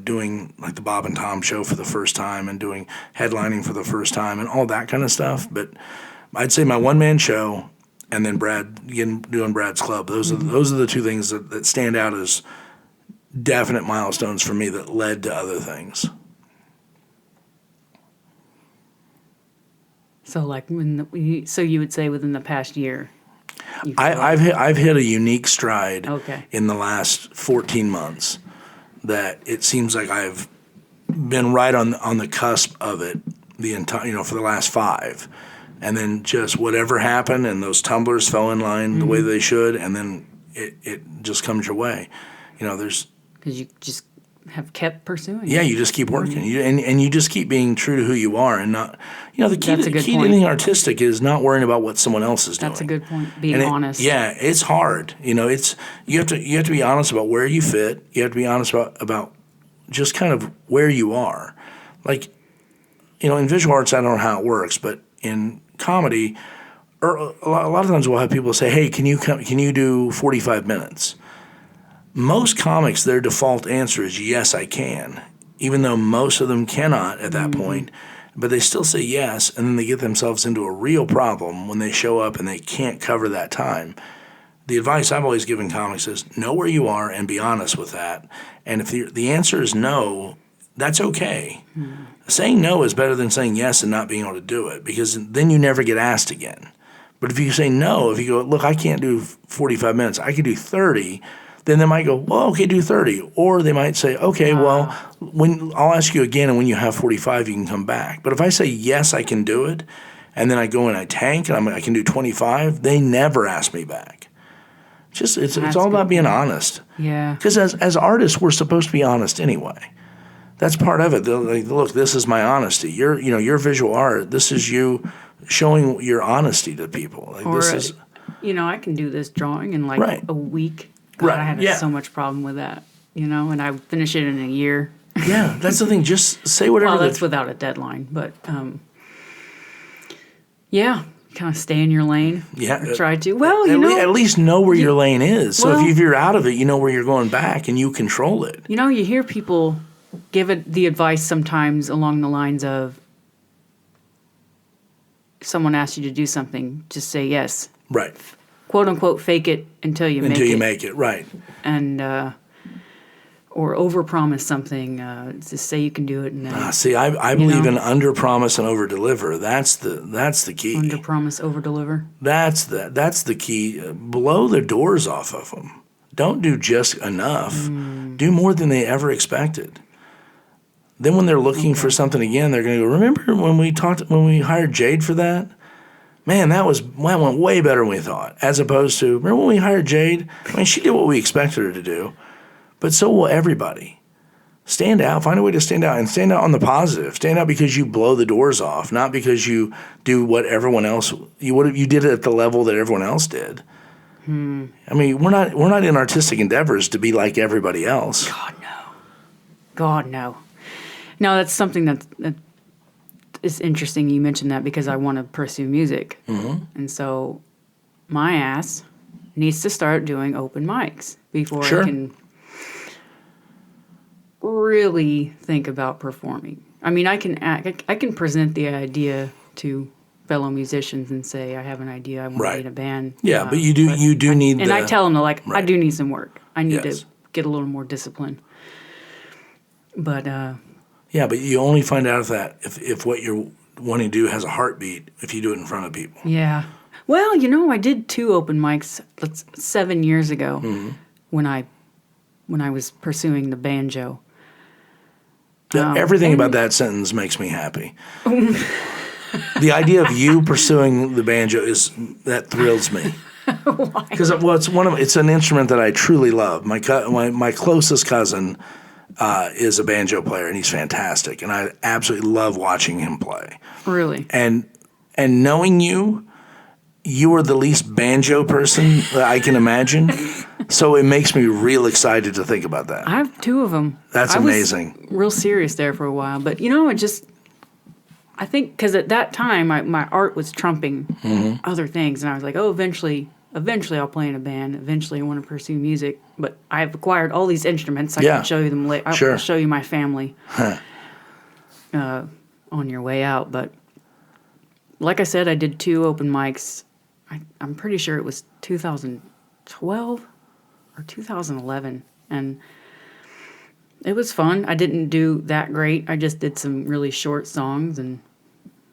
doing like the Bob and Tom show for the first time and doing headlining for the first time and all that kind of stuff. But I'd say my one-man show and then doing Brad's club, those are the two things that stand out as definite milestones for me that led to other things. So you would say within the past year? I've hit a unique stride Okay. in the last 14 months that it seems like I've been right on the cusp of it the entire, for the last 5. And then just whatever happened and those tumblers fell in line the way they should, and then it just comes your way. There's... Because you just have kept pursuing. Yeah, you just keep working. And you just keep being true to who you are, and not, the key to anything artistic is not worrying about what someone else is doing. That's a good point. Being honest. Yeah, it's hard. You have to be honest about where you fit. You have to be honest about just kind of where you are. Like, in visual arts, I don't know how it works, but in comedy, or a lot of times we'll have people say, "Hey, can you do 45 minutes?" Most comics, their default answer is yes, I can, even though most of them cannot at that point. But they still say yes, and then they get themselves into a real problem when they show up and they can't cover that time. The advice I've always given comics is know where you are and be honest with that. And if the answer is no, that's okay. Saying no is better than saying yes and not being able to do it, because then you never get asked again. But if you say no, if you go, look, I can't do 45 minutes, I can do 30, then they might go, well, okay, do 30. Or they might say, okay, well, I'll ask you again, and when you have 45, you can come back. But if I say, yes, I can do it, and then I go and I tank, and I can do 25, they never ask me back. It's all about being honest. Yeah. Because as artists, we're supposed to be honest anyway. That's part of it. Like, look, this is my honesty. Your visual art, this is you showing your honesty to people. Like, or, I can do this drawing in a week. God, I had so much problem with that, and I finish it in a year. Yeah, that's the thing. Just say whatever. Well, that's without a deadline, but kind of stay in your lane. Yeah, try to. Well, at least know where your lane is. So if you're out of it, you know where you're going back, and you control it. You hear people give it the advice sometimes along the lines of, someone asks you to do something, just say yes. Right. Quote unquote, fake it until you make it. Right. And or overpromise something. Just say you can do it, and then I believe in underpromise and overdeliver. That's the key. Underpromise, overdeliver. That's the key. Blow the doors off of them. Don't do just enough. Do more than they ever expected. Then when they're looking for something again, they're going to go, remember when we hired Jade for that? Man, that went way better than we thought. As opposed to, remember when we hired Jade? I mean, she did what we expected her to do. But so will everybody. Stand out. Find a way to stand out. And stand out on the positive. Stand out because you blow the doors off, not because you do what everyone else, you did it at the level that everyone else did. I mean, we're not in artistic endeavors to be like everybody else. God, no. No, that's something that is interesting you mentioned that, because I want to pursue music. And so my ass needs to start doing open mics before I can really think about performing. I mean, I can present the idea to fellow musicians and say, I have an idea, I want to be in a band. Yeah, but you do need and I tell them, I do need some work. I need to get a little more discipline. But yeah, but you only find out if what you're wanting to do has a heartbeat if you do it in front of people. Yeah. Well, I did 2 open mics 7 years ago when I was pursuing the banjo. Everything about that sentence makes me happy. The idea of you pursuing the banjo that thrills me. Why? Because it's an instrument that I truly love. My closest cousin is a banjo player, and he's fantastic, and I absolutely love watching him play. Really? And knowing you are the least banjo person that I can imagine, so it makes me real excited to think about that. I have 2 of them. That's amazing. I was real serious there for a while, but I think because at that time my art was trumping other things, and I was like, oh, eventually I'll play in a band. Eventually I want to pursue music, but I've acquired all these instruments. I can show you them later. I'll show you my family on your way out. But like I said, I did 2 open mics. I'm pretty sure it was 2012 or 2011, and it was fun. I didn't do that great. I just did some really short songs, and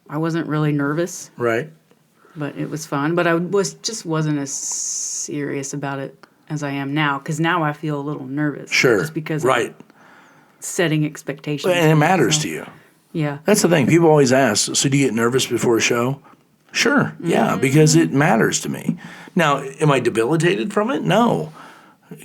I wasn't really nervous. Right. But it was fun. But I wasn't as serious about it as I am now, because now I feel a little nervous. Sure. Just because setting expectations. And it matters to you. Yeah. That's the thing. People always ask, so do you get nervous before a show? Sure, yeah, because it matters to me. Now, am I debilitated from it? No.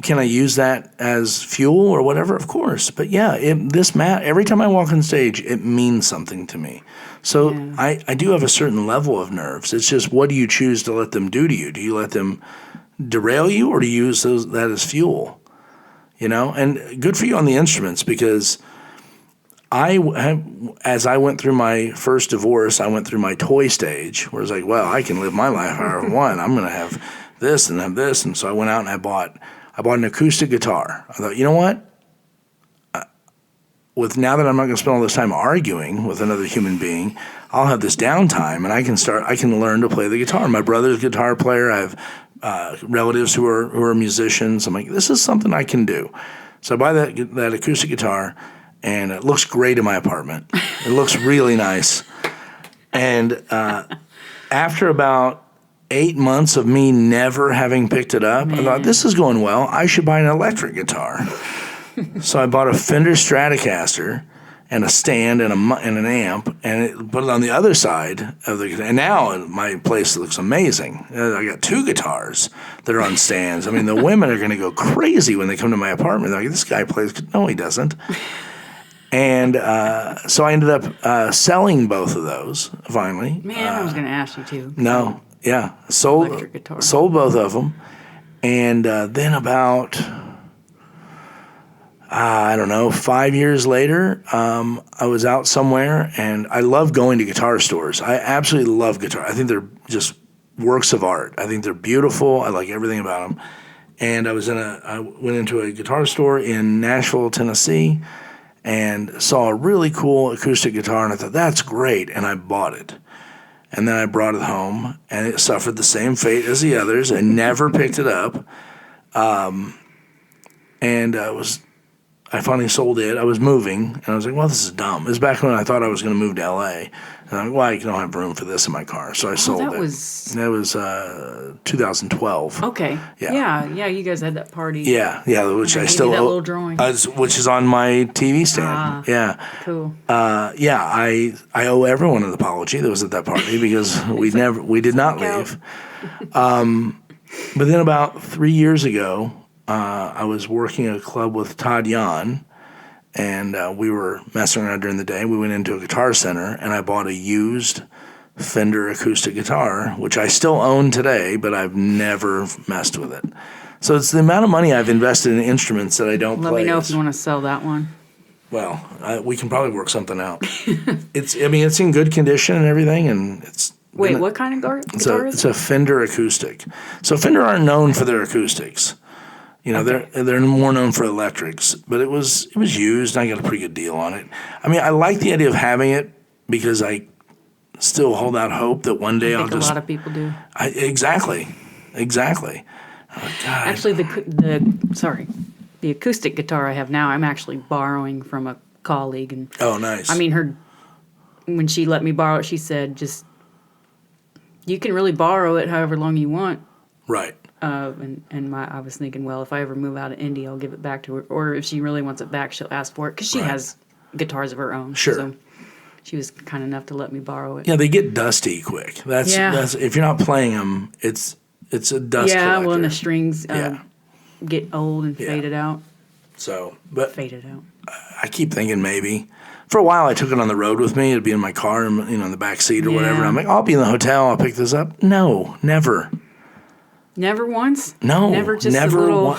Can I use that as fuel or whatever? Of course. But yeah, every time I walk on stage, it means something to me. So I do have a certain level of nerves. It's just, what do you choose to let them do to you? Do you let them derail you, or do you use that as fuel? And good for you on the instruments, because as I went through my first divorce, I went through my toy stage where it's like, well, I can live my life however I want. I'm going to have this and have this. And so I went out and I bought an acoustic guitar. I thought, you know what? Now that I'm not going to spend all this time arguing with another human being, I'll have this downtime and I can learn to play the guitar. My brother's a guitar player. I have relatives who are musicians. I'm like, this is something I can do. So I buy that acoustic guitar, and it looks great in my apartment. It looks really nice. And after about 8 months of me never having picked it up, I thought, this is going well. I should buy an electric guitar. So I bought a Fender Stratocaster and a stand and an amp, and put it on the other side of the guitar. And now my place looks amazing. I got 2 guitars that are on stands. I mean, the women are going to go crazy when they come to my apartment. They're like, this guy plays. No, he doesn't. And so I ended up selling both of those finally. Man, I was going to ask you to. No, yeah. Sold both of them. And then about, I don't know, 5 years later, I was out somewhere, and I love going to guitar stores. I absolutely love guitar. I think they're just works of art. I think they're beautiful. I like everything about them. And I went into a guitar store in Nashville, Tennessee, and saw a really cool acoustic guitar, and I thought, that's great, and I bought it. And then I brought it home, and it suffered the same fate as the others. I never picked it up. And I finally sold it. I was moving, and I was like, well, this is dumb. It was back when I thought I was going to move to L.A., and I'm like, well, I don't have room for this in my car, so I sold it. That was 2012. Okay. Yeah, you guys had that party. Yeah, which I still that owe. little drawing. Which is on my TV stand. Yeah. Cool. I owe everyone an apology that was at that party, because we did not leave. But then about 3 years ago, I was working at a club with Todd Yan, and we were messing around during the day. We went into a guitar center, and I bought a used Fender acoustic guitar, which I still own today, but I've never messed with it. So it's the amount of money I've invested in instruments that I don't play. Let me know if you want to sell that one. Well, we can probably work something out. It's in good condition and everything, and it's... Wait, what kind of guitar is it? It's a Fender acoustic. So Fender aren't known for their acoustics. They're more known for electrics, but it was used, and I got a pretty good deal on it. I mean, I like the idea of having it, because I still hold out hope that one day I think a lot of people do. Exactly. Oh, God. Actually, the acoustic guitar I have now, I'm actually borrowing from a colleague. And oh, nice. I mean, when she let me borrow it, she said, you can really borrow it however long you want. Right. I was thinking, well, if I ever move out of Indy, I'll give it back to her. Or if she really wants it back, she'll ask for it, because she has guitars of her own. Sure. So she was kind enough to let me borrow it. Yeah, they get dusty quick. That's if you're not playing them, it's a dust collector. Well, and the strings get old and faded out. So, I keep thinking maybe. For a while, I took it on the road with me. It'd be in my car, and in the back seat or whatever. I'm like, I'll be in the hotel. I'll pick this up. No, never. Never once? No. Never just never a little...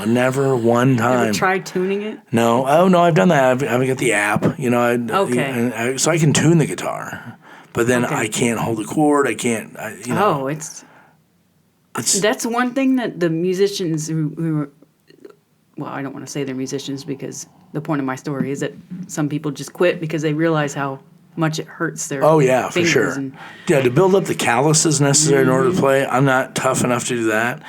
never one time. Ever tried tuning it? No. Oh, no, I've done that. I've got the app, Okay. So I can tune the guitar. But then I can't hold a chord. I can't, That's one thing that the musicians who are... Well, I don't want to say they're musicians, because the point of my story is that some people just quit because they realize how much it hurts their fingers. For sure. To build up the calluses necessary in order to play, I'm not tough enough to do that.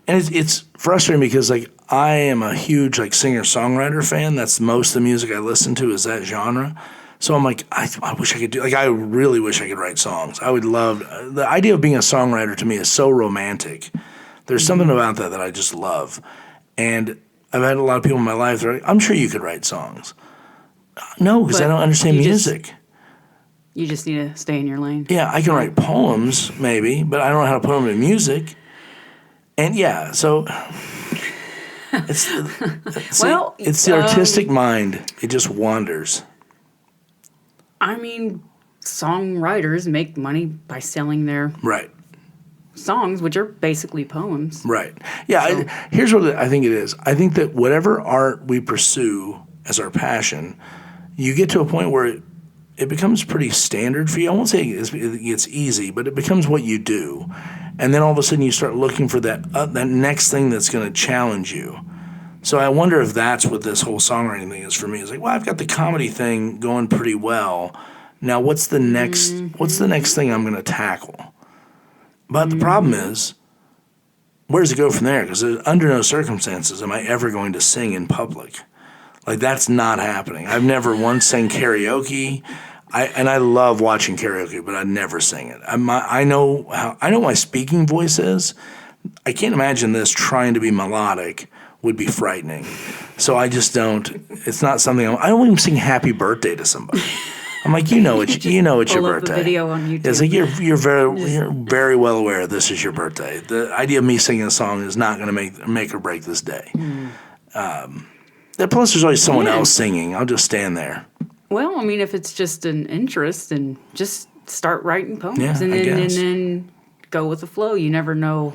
And it's frustrating, because I am a huge singer-songwriter fan. That's most of the music I listen to is that genre. So I'm like, I wish I could do, I really wish I could write songs. I would love, the idea of being a songwriter to me is so romantic. There's something about that I just love. And I've had a lot of people in my life that are like, I'm sure you could write songs. No, because I don't understand music. You just need to stay in your lane. Yeah, I can write poems, maybe, but I don't know how to put them in music. And yeah, so it's it's the artistic mind. It just wanders. I mean, songwriters make money by selling their Right. songs, which are basically poems. Right. Yeah, here's what I think it is. I think that whatever art we pursue as our passion, you get to a point where it becomes pretty standard for you. I won't say it gets easy, but it becomes what you do. And then all of a sudden you start looking for that next thing that's going to challenge you. So I wonder if that's what this whole songwriting thing is for me. It's like, well, I've got the comedy thing going pretty well. Now what's the next thing I'm going to tackle? But the problem is, where does it go from there? Because under no circumstances am I ever going to sing in public. Like, that's not happening. I've never once sang karaoke. I love watching karaoke, but I never sing it. I know what my speaking voice is. I can't imagine this trying to be melodic would be frightening. So I just don't. It's not something. I don't even sing "Happy Birthday" to somebody. I'm like, it's your birthday. The video on YouTube. It's like you're very well aware this is your birthday. The idea of me singing a song is not going to make or break this day. Plus, there's always someone else singing. I'll just stand there. Well, I mean, if it's just an interest, and just start writing poems, and then go with the flow. You never know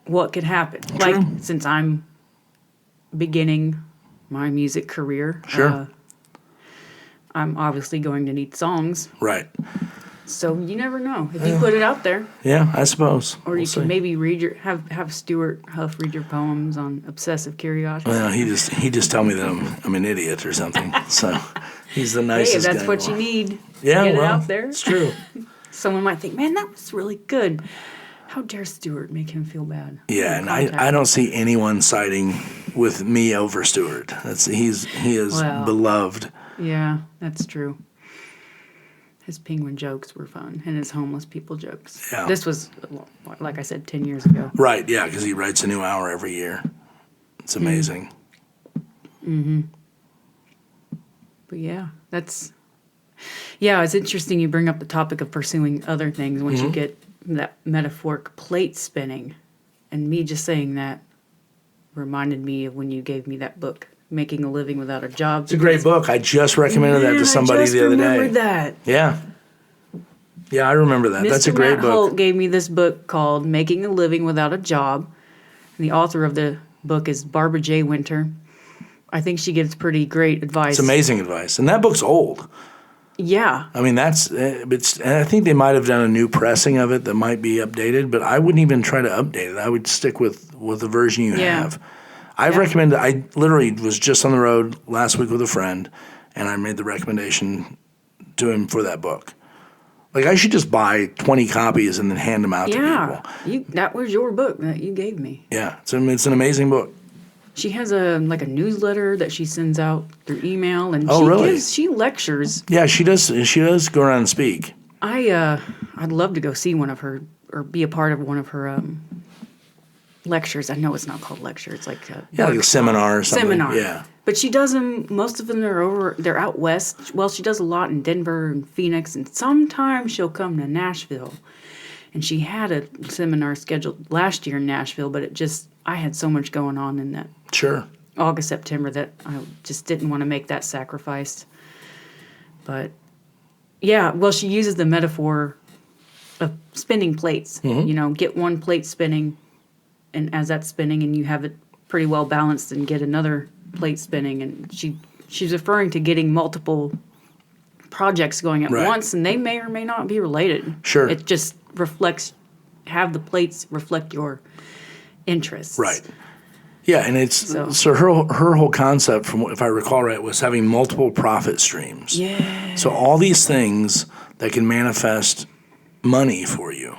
what could happen. True. Like, since I'm beginning my music career, sure. I'm obviously going to need songs. Right. So you never know if you put it out there. Yeah, I suppose. Or you can maybe have Stuart Huff read your poems on obsessive curiosity. Well, he just tell me that I'm an idiot or something. So he's the nicest guy. Hey, that's what you need. Yeah, get it out there. It's true. Someone might think, man, that was really good. How dare Stuart make him feel bad? Yeah, and I don't see anyone siding with me over Stuart. He is beloved. Yeah, that's true. His penguin jokes were fun, and his homeless people jokes. Yeah. This was, like I said, 10 years ago. Right, yeah, because he writes a new hour every year. It's amazing. Mm-hmm. But yeah, it's interesting you bring up the topic of pursuing other things once you get that metaphoric plate spinning. And me just saying that reminded me of when you gave me that book, Making a Living Without a Job. It's a great book. I just recommended that to somebody the other day. I remembered that. Yeah. Yeah, I remember that. That's a great book. Holt gave me this book called Making a Living Without a Job. And the author of the book is Barbara J. Winter. I think she gives pretty great advice. It's amazing advice. And that book's old. Yeah. I mean, and I think they might have done a new pressing of it that might be updated, but I wouldn't even try to update it. I would stick with the version you have. I've recommended, I literally was just on the road last week with a friend, and I made the recommendation to him for that book. Like, I should just buy 20 copies and then hand them out to people. That was your book that you gave me. Yeah, it's an amazing book. She has a newsletter that she sends out through email, and she lectures. Yeah, she does. She does go around and speak. I'd love to go see one of her or be a part of one of her lectures. I know it's not called lecture. It's like like a seminar or something. Seminar. Yeah. But she does them. Most of them they're out west. Well, she does a lot in Denver and Phoenix, and sometimes she'll come to Nashville. And she had a seminar scheduled last year in Nashville, but I had so much going on in that August, September that I just didn't want to make that sacrifice. But yeah, well, she uses the metaphor of spinning plates. Get one plate spinning, and as that's spinning, and you have it pretty well balanced, and get another plate spinning. And she's referring to getting multiple projects going at once, and they may or may not be related. Sure. It just have the plates reflect your interests. Right. Yeah, and it's so her whole concept, from if I recall right, was having multiple profit streams. Yeah. So all these things that can manifest money for you,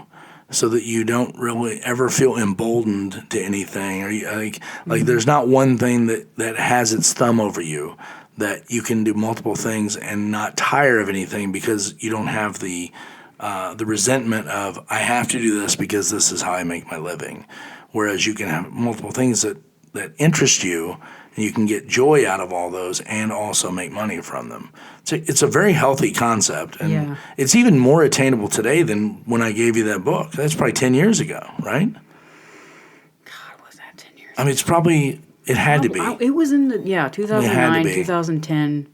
so that you don't really ever feel emboldened to anything, or like there's not one thing that has its thumb over you, that you can do multiple things and not tire of anything because you don't have the resentment of, I have to do this because this is how I make my living. Whereas you can have multiple things that that interest you, and you can get joy out of all those and also make money from them. It's a very healthy concept, and it's even more attainable today than when I gave you that book. That's probably 10 years ago, right? God, was that 10 years I mean, it's probably, it had to be. It was in the, 2009, be. 2010,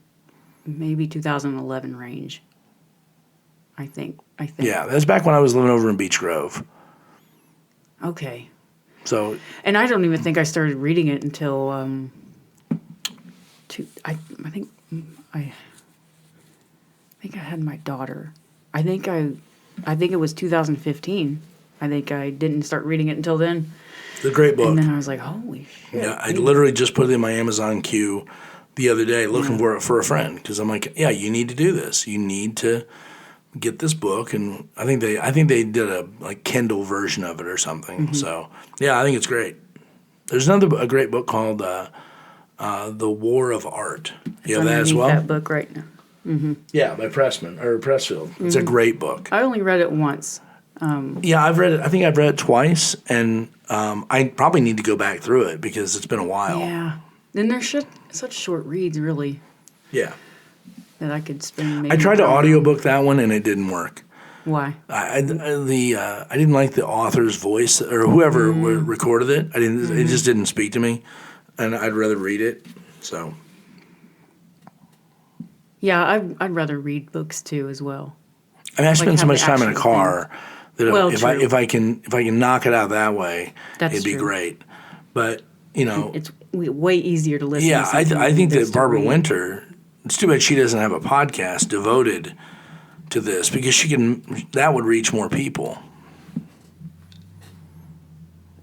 maybe 2011 range. I think. Yeah, that's back when I was living over in Beech Grove. Okay. So, and I don't even think I started reading it until I think I had my daughter. I think it was 2015. I think I didn't start reading it until then. It's a great book. And then I was like, holy shit. Yeah, I literally just put it in my Amazon queue the other day looking for a friend, because I'm like, yeah, you need to do this. You need to get this book, and I think they did a like Kindle version of it or something. Mm-hmm. So yeah, I think it's great. There's a great book called The War of Art. You have that as well? That book right now. Mm-hmm. Yeah, by Pressfield. It's a great book. I only read it once. Yeah, I've read it. I think I've read it twice, and I probably need to go back through it because it's been a while. Yeah. Then there's such short reads, really. Yeah. That I could spend maybe. I tried to audiobook that one, and it didn't work. Why? I didn't like the author's voice or whoever recorded it. It just didn't speak to me, and I'd rather read it. So. Yeah, I'd rather read books too as well. I mean, I spend so much time in a car that if I can knock it out that way, it'd be great. But it's way easier to listen. Yeah, to I think that Barbara Winter. It's too bad she doesn't have a podcast devoted to this, because that would reach more people.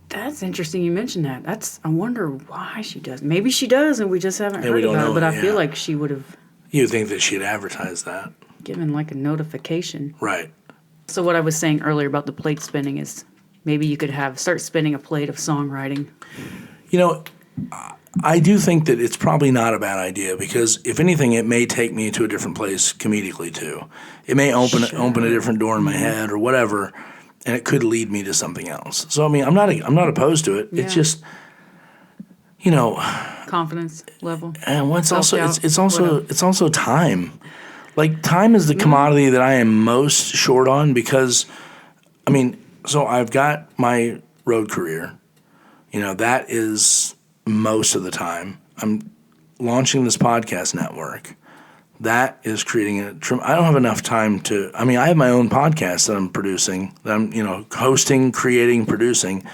That's interesting you mentioned that. I wonder why she does. Maybe she does and we just haven't heard about it, but I feel like she would have. You think that she'd advertise that? Given like a notification. Right. So what I was saying earlier about the plate spinning is maybe you could start spinning a plate of songwriting. I do think that it's probably not a bad idea, because if anything, it may take me to a different place comedically too. It may open a different door in my head or whatever, and it could lead me to something else. So I mean, I'm not opposed to it. Yeah. It's just, confidence level. And it's also time. Like, time is the commodity that I am most short on, because, I mean, so I've got my road career. That is most of the time. I'm launching this podcast network. That is creating I don't have enough time I have my own podcast that I'm producing, that I'm, hosting, creating, producing,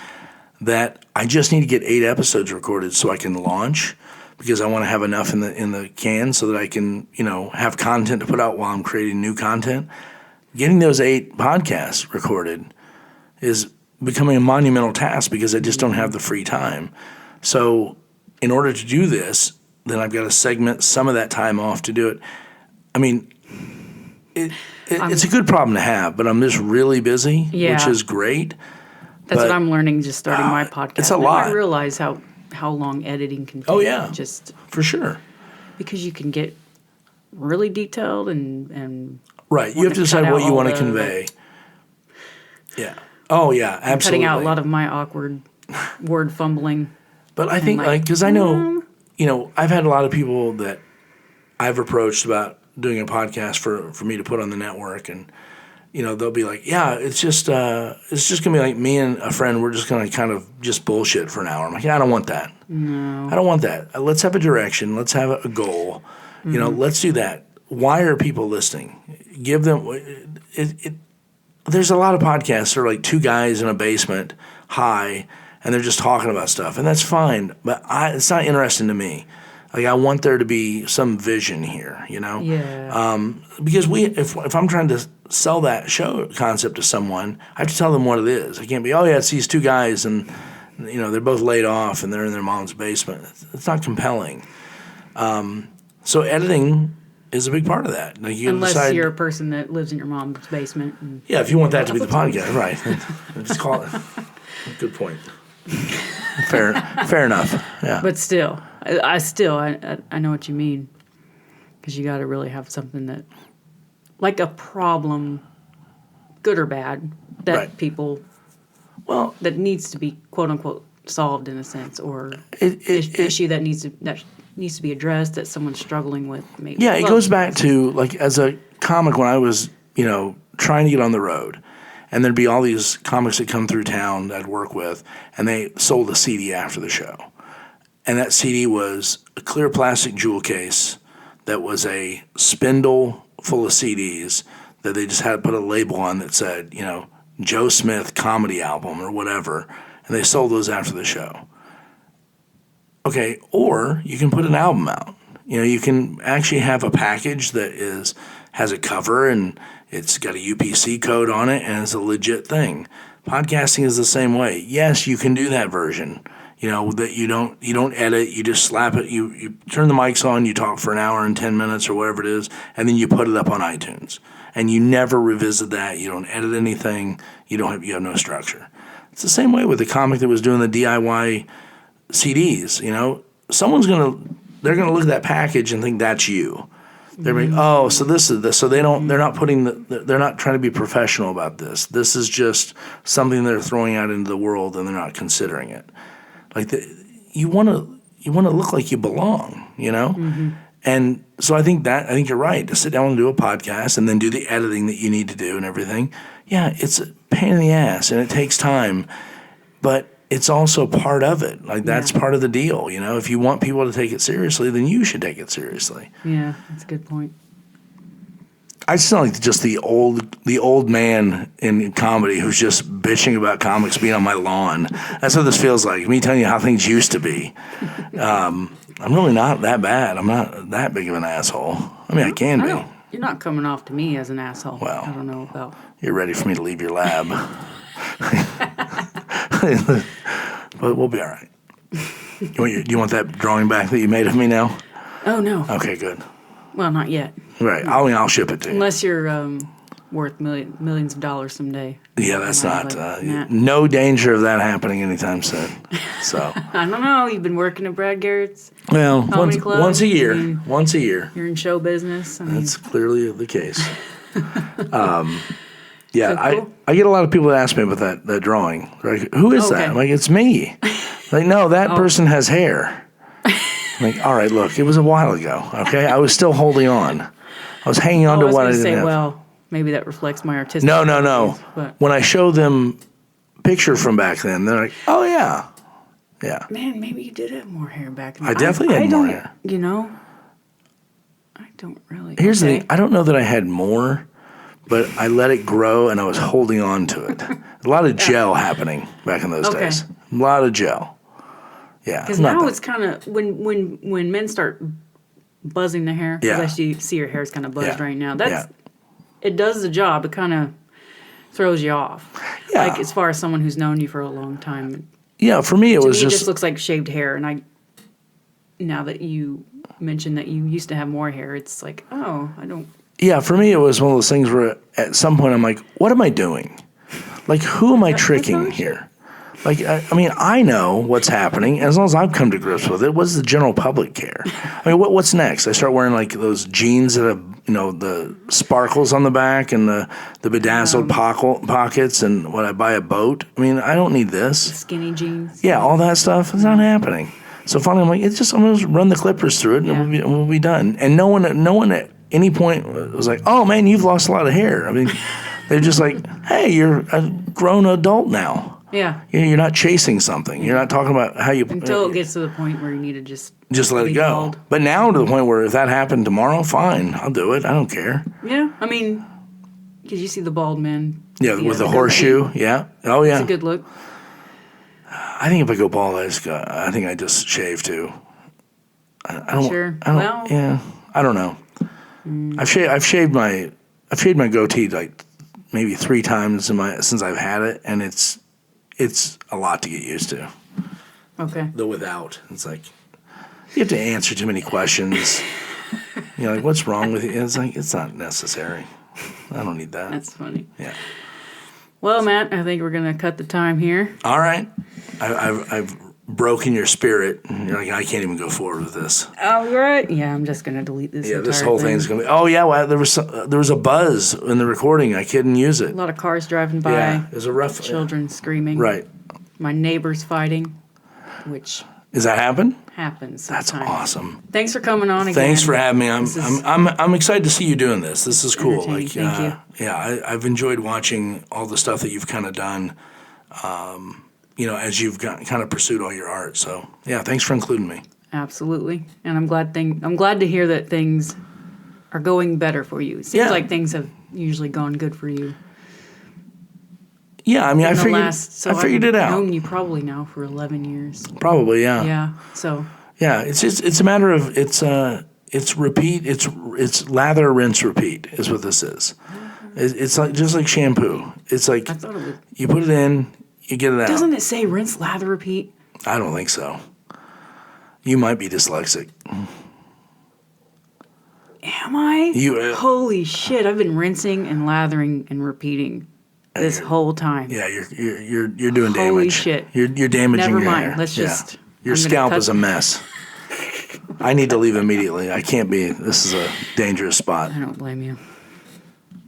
that I just need to get 8 episodes recorded so I can launch, because I want to have enough in the can so that I can, have content to put out while I'm creating new content. Getting those 8 podcasts recorded is becoming a monumental task, because I just don't have the free time. So in order to do this, then I've got to segment some of that time off to do it. I mean, it's a good problem to have, but I'm just really busy, which is great. That's what I'm learning just starting my podcast. It's a lot. I realize how long editing can take. Oh, yeah. Just for sure. Because you can get really detailed and right. You have to decide what you want to convey. Yeah. Oh, yeah, absolutely. Cutting out a lot of my awkward word fumbling. But I think, because I know, I've had a lot of people that I've approached about doing a podcast for me to put on the network, and they'll be like, yeah, it's just gonna be like me and a friend. We're just gonna kind of just bullshit for an hour. I'm like, yeah, I don't want that. No, I don't want that. Let's have a direction. Let's have a goal. Mm-hmm. Let's do that. Why are people listening? Give them it. There's a lot of podcasts that are like 2 guys in a basement, high, and they're just talking about stuff, and that's fine. But it's not interesting to me. Like, I want there to be some vision here, Yeah. Because if I'm trying to sell that show concept to someone, I have to tell them what it is. I can't be, oh yeah, it's these 2 guys, and they're both laid off and they're in their mom's basement. It's not compelling. So editing is a big part of that. Like, unless you're a person that lives in your mom's basement. Yeah, if you want that to be the podcast, right? Just call it. Good point. Fair enough. Yeah. But still, I know what you mean, because you got to really have something that, like a problem, good or bad, that people, that needs to be quote unquote solved in a sense, or It issue that needs to be addressed that someone's struggling with. Maybe. Yeah, it goes back to, like, as a comic when I was, trying to get on the road, and there'd be all these comics that come through town that I'd work with, and they sold a CD after the show. And that CD was a clear plastic jewel case that was a spindle full of CDs that they just had put a label on that said, Joe Smith comedy album or whatever, and they sold those after the show. Okay, or you can put an album out. You can actually have a package that has a cover and it's got a UPC code on it and it's a legit thing. Podcasting is the same way. Yes, you can do that version. That you don't edit, you just slap it, you turn the mics on, you talk for an hour and 10 minutes or whatever it is, and then you put it up on iTunes. And you never revisit that, you don't edit anything, you have no structure. It's the same way with the comic that was doing the DIY CDs, they're gonna look at that package and think that's you. They're like, so this is this. So they're not they're not trying to be professional about this. This is just something they're throwing out into the world and they're not considering it. Like you want to look like you belong, And so I think you're right to sit down and do a podcast and then do the editing that you need to do and everything. Yeah, it's a pain in the ass and it takes time, but it's also part of it. Like that's part of the deal, If you want people to take it seriously, then you should take it seriously. Yeah, that's a good point. I sound like just the old man in comedy who's just bitching about comics being on my lawn. That's what this feels like. Me telling you how things used to be. I'm really not that bad. I'm not that big of an asshole. I mean, I can be. You're not coming off to me as an asshole. Well, I don't know about. You're ready for me to leave your lab. But we'll be all right. Do you want that drawing back that you made of me now? Oh, no. Okay, good. Well, not yet. Right. I'll ship it to you. Unless you're worth millions of dollars someday. Yeah, that's not. No danger of that happening anytime soon. So. I don't know. You've been working at Brad Garrett's. Well, club. once a year. Once a year. You're in show business. That's clearly the case. So cool. I get a lot of people that ask me about that drawing. Like, who is that? I'm like, it's me. Like, no, that person has hair. I'm like, all right, look, it was a while ago. Okay, I was still holding on. I was hanging on to what I didn't have. Well, maybe that reflects my artistic. No. But when I show them picture from back then, they're like, oh yeah. Man, maybe you did have more hair back then. I definitely had more hair. I don't really. Here's the thing. I don't know that I had more, but I let it grow and I was holding on to it. A lot of gel happening back in those days. A lot of gel. Yeah. Because now it's kind of, when men start buzzing the hair, because I see your hair's kind of buzzed right now. It does the job. It kind of throws you off. Yeah. Like as far as someone who's known you for a long time. Yeah, for me it just looks like shaved hair. And now that you mentioned that you used to have more hair, it's like, I don't. Yeah, for me it was one of those things where at some point I'm like, what am I doing? Like, who am I tricking here? Like, I know what's happening. As long as I've come to grips with it, what does the general public care? I mean, what's next? I start wearing, like, those jeans that have, the sparkles on the back and the bedazzled pockets, and when I buy a boat. I mean, I don't need this. Skinny jeans. Yeah, all that stuff is not happening. So finally I'm like, I'm going to run the clippers through it, and we'll be done. And no one at any point was like, oh, man, you've lost a lot of hair. I mean, they're just like, hey, you're a grown adult now. Yeah. You're not chasing something. You're not talking about how you... Until it gets to the point where you need to just let it go. Bald. But now to the point where if that happened tomorrow, fine, I'll do it. I don't care. Yeah, I mean, because you see the bald men. Yeah, with the horseshoe. Yeah. Oh, yeah. It's a good look. I think if I go bald, I think I just shave too. I don't. Sure. I don't know. I've shaved my goatee like maybe 3 times since I've had it, and it's a lot to get used to. Okay. The without. It's like, you have to answer too many questions. Like, what's wrong with you? It's like, it's not necessary. I don't need that. That's funny. Yeah. Well, Matt, I think we're going to cut the time here. All right. I've broken your spirit. You're like, I can't even go forward with this. All right. Yeah, I'm just going to delete this. Yeah, this whole thing's going to be. Oh yeah, well, there was a buzz in the recording. I couldn't use it. A lot of cars driving by. Yeah, it was a rough. Children screaming. Right. My neighbors fighting. which Does that happen? happens That's sometimes. awesome. Thanks for coming on again. Thanks for having me. I'm excited to see you doing this. This is cool. Entertaining. Thank you. Yeah, I've enjoyed watching all the stuff that you've kind of done. As you've kind of pursued all your art. So yeah, thanks for including me. Absolutely, and I'm glad to hear that things are going better for you. It seems like things have usually gone good for you. Yeah, I mean, I figured it out. I've known you probably now for 11 years. Probably, yeah. Yeah. So. Yeah, it's a matter of it's repeat. It's lather, rinse, repeat is what this is. It's like just like shampoo. It's like I thought it would. You put it in, you get it out. Doesn't it say rinse, lather, repeat? I don't think so. You might be dyslexic. Am I? Holy shit! I've been rinsing and lathering and repeating this whole time. Yeah, you're doing damage. Holy shit! You're damaging Never your mind. hair. Let's just. Your scalp is a mess. I need to leave immediately. I can't be. This is a dangerous spot. I don't blame you.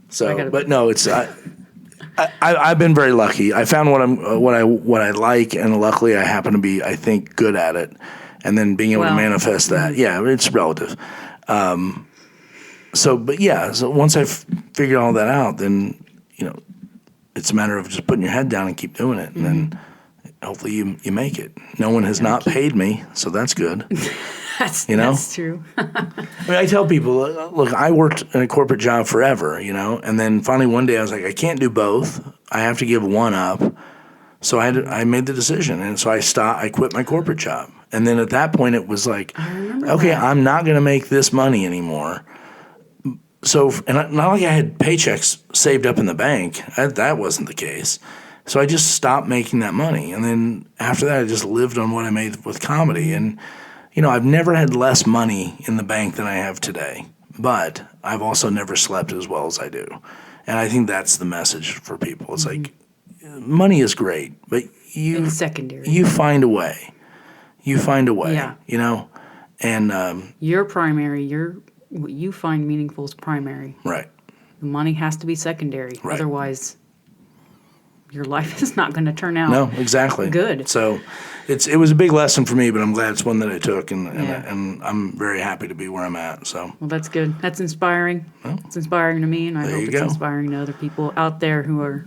So, but no, it's. I've been very lucky. I found what I like, and luckily I happen to be, I think, good at it. And then being able to manifest that, it's relative. So once I've figured all that out, then it's a matter of just putting your head down and keep doing it, and then hopefully you make it. No one has not paid me, so that's good. That's true. I mean, I tell people, look, I worked in a corporate job forever, and then finally one day I was like, I can't do both. I have to give one up. So I made the decision, and so I quit my corporate job. And then at that point it was like, okay, I'm not going to make this money anymore. So, and not like I had paychecks saved up in the bank. That wasn't the case. So I just stopped making that money. And then after that, I just lived on what I made with comedy. And, I've never had less money in the bank than I have today. But I've also never slept as well as I do. And I think that's the message for people. It's like, money is great, but it's secondary. You find a way. Yeah. And your primary, what you find meaningful is primary. Right. The money has to be secondary. Right. Otherwise, your life is not going to turn out exactly good. So it was a big lesson for me, but I'm glad it's one that I took, and I'm very happy to be where I'm at. So well, that's good. That's inspiring. Well, it's inspiring to me, and I hope it's inspiring to other people out there who are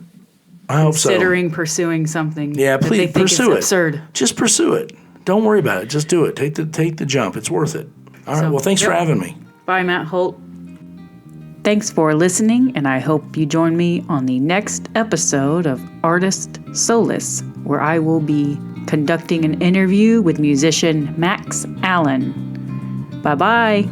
considering pursuing something. Yeah, that please they think pursue is it. Absurd. Just pursue it. Don't worry about it. Just do it. Take the jump. It's worth it. All right. Well, thanks for having me. Bye, Matt Holt. Thanks for listening, and I hope you join me on the next episode of Artist Solace, where I will be conducting an interview with musician Max Allen. Bye-bye.